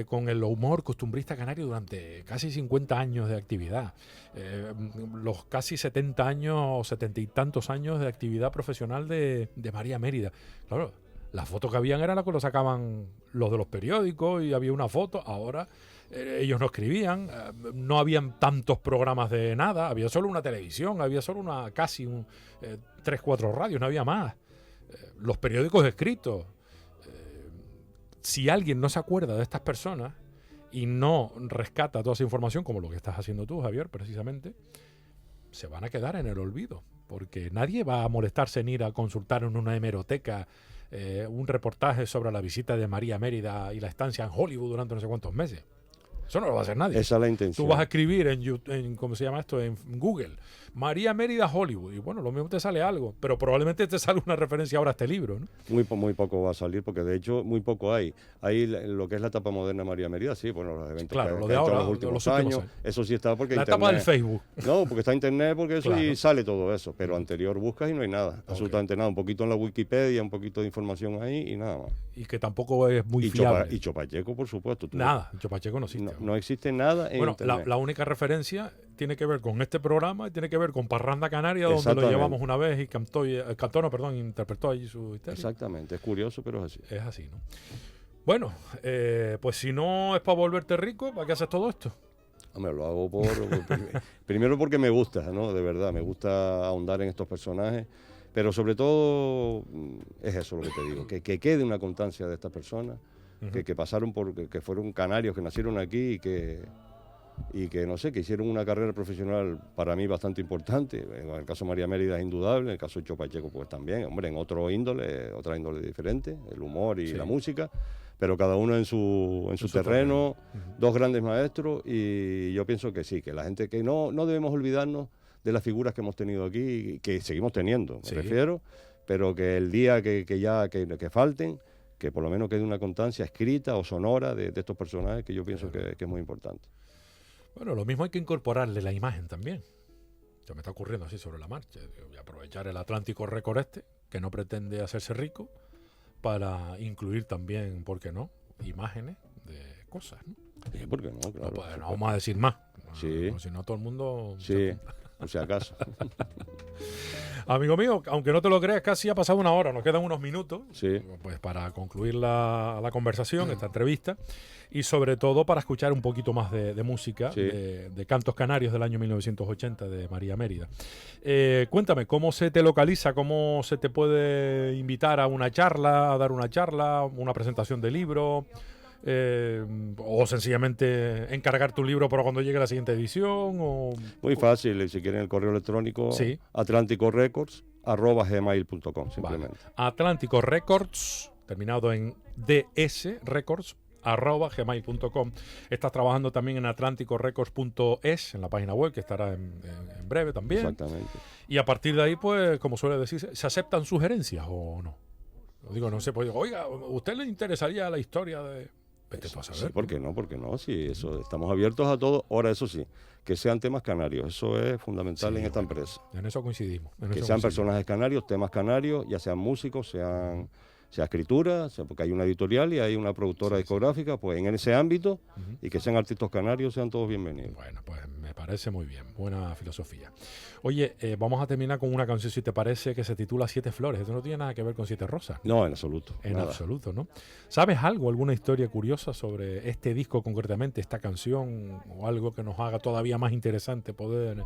con el humor costumbrista canario durante casi 50 años de actividad, los casi 70 años o 70 y tantos años de actividad profesional de María Mérida. Claro, las fotos que habían eran las que lo sacaban los de los periódicos y había una foto. Ahora ellos no escribían, no habían tantos programas de nada, había solo una televisión, había solo 3-4 radios, no había más. Los periódicos escritos. Si alguien no se acuerda de estas personas y no rescata toda esa información, como lo que estás haciendo tú, Javier, precisamente, se van a quedar en el olvido, porque nadie va a molestarse en ir a consultar en una hemeroteca un reportaje sobre la visita de María Mérida y la estancia en Hollywood durante no sé cuántos meses. Eso no lo va a hacer nadie. Esa es la intención. Tú vas a escribir en ¿cómo se llama esto? En Google, María Mérida Hollywood, y bueno, lo mismo te sale algo, pero probablemente te salga una referencia ahora a este libro, ¿no? Muy poco va a salir, porque de hecho muy poco hay. Hay lo que es la etapa moderna de María Mérida, sí, bueno, los eventos claro, lo de ahora, los últimos años, eso sí está porque la internet, etapa del Facebook. No, porque está internet, porque eso y sale todo eso, pero anterior buscas y no hay nada, absolutamente nada, un poquito en la Wikipedia, un poquito de información ahí y nada más. Y que tampoco es muy fiable. Y Cho Pacheco, por supuesto. Nada, Cho Pacheco no existe. No existe nada en internet. La única referencia tiene que ver con este programa y tiene que ver con Parranda Canaria, donde lo llevamos una vez y interpretó allí su historia. Exactamente, es curioso, pero es así. Es así, ¿no? Bueno, pues si no es para volverte rico, ¿para qué haces todo esto? Hombre, lo hago primero porque me gusta, ¿no? De verdad, me gusta ahondar en estos personajes, pero sobre todo es eso lo que te digo, que quede una constancia de estas personas, que pasaron que fueron canarios, que nacieron aquí y que no sé, que hicieron una carrera profesional para mí bastante importante. En el caso de María Mérida es indudable, en el caso de Cho Pacheco pues también, hombre, en otra índole diferente, el humor y la música, pero cada uno en su terreno, dos grandes maestros, y yo pienso que sí, que la gente, que no debemos olvidarnos de las figuras que hemos tenido aquí, que seguimos teniendo, me refiero, pero que el día que falten, que por lo menos quede una constancia escrita o sonora de estos personajes, que yo pienso que es muy importante. Bueno, lo mismo hay que incorporarle la imagen también. Se me está ocurriendo así sobre la marcha. Voy a aprovechar el Atlántico Record que no pretende hacerse rico, para incluir también, ¿por qué no?, imágenes de cosas, ¿no? Sí, ¿por qué no? Claro. Pues no vamos a decir más. Sí. Si no, todo el mundo... Sí, por si acaso. Amigo mío, aunque no te lo creas, casi ha pasado una hora, nos quedan unos minutos, Sí. pues para concluir la conversación, esta entrevista, y sobre todo para escuchar un poquito más de música, Sí. de Cantos Canarios del año 1980 de María Mérida. Cuéntame, ¿cómo se te localiza? ¿Cómo se te puede invitar a una charla, a dar una charla, una presentación de libro? O sencillamente encargar tu libro para cuando llegue la siguiente edición, o... Muy fácil, si quieren el correo electrónico, Sí. atlanticorecords@gmail.com, simplemente. Vale. Atlántico Records, terminado en DS Records, @gmail.com. Estás trabajando también en atlánticorecords.es, en la página web, que estará en breve también. Exactamente. Y a partir de ahí, pues, como suele decirse, ¿se aceptan sugerencias o no? Digo, no sé, pues, oiga, ¿a usted le interesaría la historia de...? Vete tú a saber. Sí, ¿por qué no? ¿Por qué no? Sí, eso, estamos abiertos a todo. Ahora, eso sí, que sean temas canarios. Eso es fundamental Sí, en esta bueno, empresa. En eso coincidimos. Que sean personajes canarios, temas canarios, ya sean músicos, sea escritura, porque hay una editorial y hay una productora discográfica, pues en ese ámbito, y que sean artistas canarios, sean todos bienvenidos. Bueno, pues me parece muy bien. Buena filosofía. Oye, vamos a terminar con una canción, si te parece, que se titula Siete Flores. Esto no tiene nada que ver con Siete Rosas. No, en absoluto. En nada. absoluto, ¿no? ¿Sabes algo, alguna historia curiosa sobre este disco concretamente, esta canción, o algo que nos haga todavía más interesante poder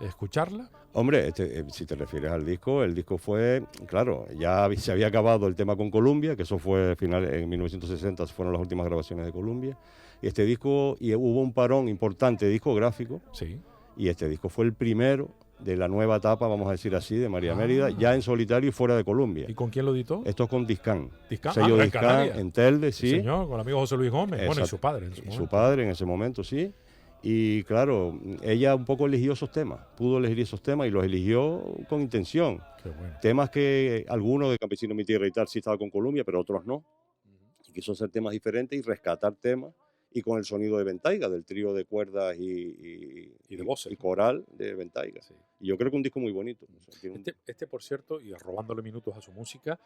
escucharla? Hombre, si te refieres al disco, el disco fue, claro, ya se había acabado el tema con Columbia, que eso fue en 1960, fueron las últimas grabaciones de Columbia, y este disco, y hubo un parón importante discográfico, Sí. y este disco fue el primero de la nueva etapa, vamos a decir así, de María Mérida, ya en solitario y fuera de Columbia. ¿Y con quién lo editó? Esto es con Discan. Discan. Sello Gran Discan, Canaria. en Telde, sí. Señor, con el amigo José Luis Gómez. Bueno, y Exacto. su padre. En su Y momento. su padre en ese momento, sí. Y claro, ella un poco eligió esos temas, pudo elegir esos temas y los eligió con intención. Qué bueno. Temas que algunos de Campesino Mi Tierra y tal sí estaba con Columbia, pero otros no. Y quiso hacer temas diferentes y rescatar temas, y con el sonido de Ventaiga, del trío de cuerdas Y de voces. y coral de Ventaiga. Sí. Y yo creo que un disco muy bonito. O sea, tiene un- Por cierto, y robándole minutos a su música,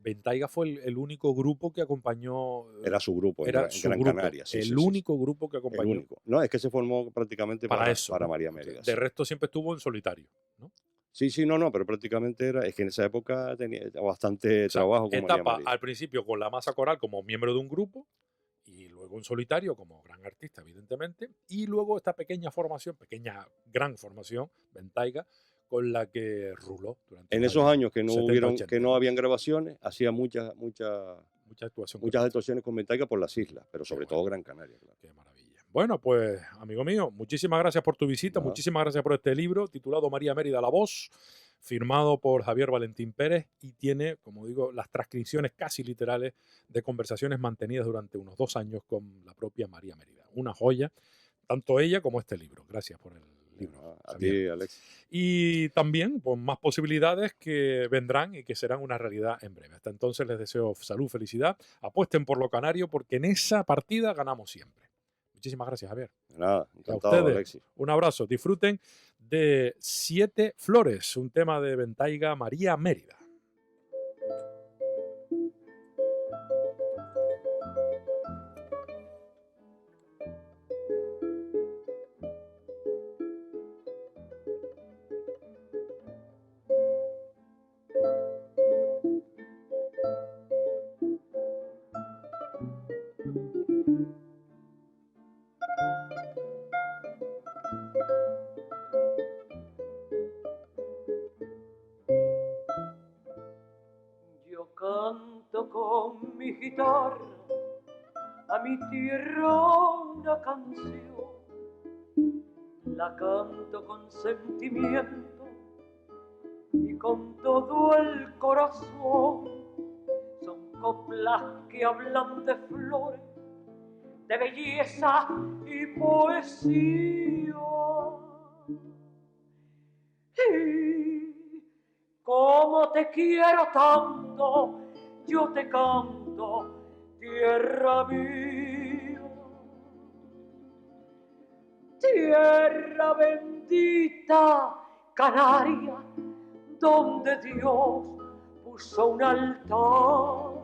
Ventaiga fue el único grupo que acompañó. Era su grupo, Era en su Gran grupo, Canaria. Sí, el sí, sí, único grupo que sí. El acompañó. único. No, es que se formó prácticamente Para eso. para ¿no? María Mérida. De resto siempre estuvo en solitario, ¿no? Sí, no, pero prácticamente era, es que en esa época tenía bastante O sea, trabajo con María etapa Mérida. al principio con la masa coral como miembro de un grupo, y luego en solitario como gran artista, evidentemente, y luego esta gran formación, Ventaiga, con la que ruló durante En los esos años que no 70, 80. que no habían grabaciones, hacía muchas Mucha actuación. muchas actuaciones con Ventaiga por las islas, pero sobre bueno. todo Gran Canaria, claro. Qué maravilla. Bueno, pues, amigo mío, muchísimas gracias por tu visita, Nada. muchísimas gracias por este libro titulado María Mérida, la voz, firmado por Javier Valentín Pérez, y tiene, como digo, las transcripciones casi literales de conversaciones mantenidas durante unos 2 años con la propia María Mérida. Una joya, tanto ella como este libro. Gracias por el libro. A Javier. ti, Alex. Y también pues, más posibilidades que vendrán y que serán una realidad en breve. Hasta entonces les deseo salud, felicidad. Apuesten por lo canario, porque en esa partida ganamos siempre. Muchísimas gracias, Javier. Nada, A encantado, ustedes, Alexis. un abrazo. Disfruten de Siete Flores, un tema de Ventaiga María Mérida. Yo canto con mi guitarra a mi tierra una canción, la canto con sentimiento y con todo el corazón. Son coplas que hablan de flores, de belleza y poesía. Y como te quiero tanto, yo te canto, tierra mía. tierra bendita, Canaria, donde Dios puso un altar,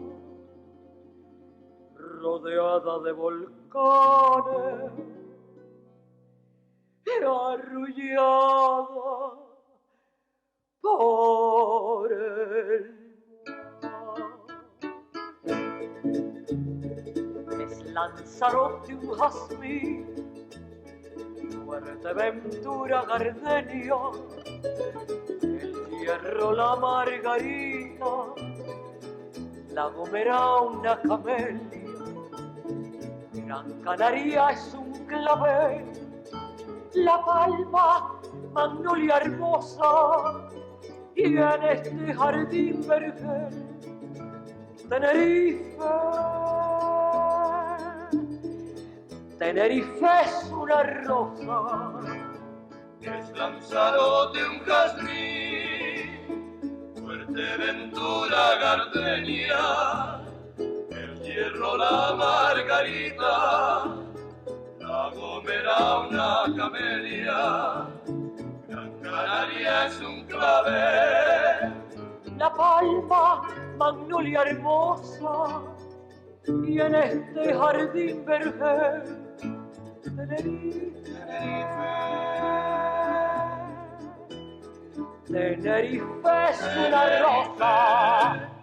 rodeada de volcanes y arrullada por el mar. Es Lanzarote un jazmín, Fuerteventura gardenia, El Hierro la margarita, La Gomera una camelia, Gran Canaria es un clavel, La Palma magnolia hermosa, y en este jardín vergel Tenerife es una rosa, Es Lanzarote un jazmín, Fuerteventura gardenia, El Hierro la margarita, La Gomera una camelia, Gran Canaria es un clavel, La Palma magnolia hermosa, y en este jardín vergel Tenerife es una rosa.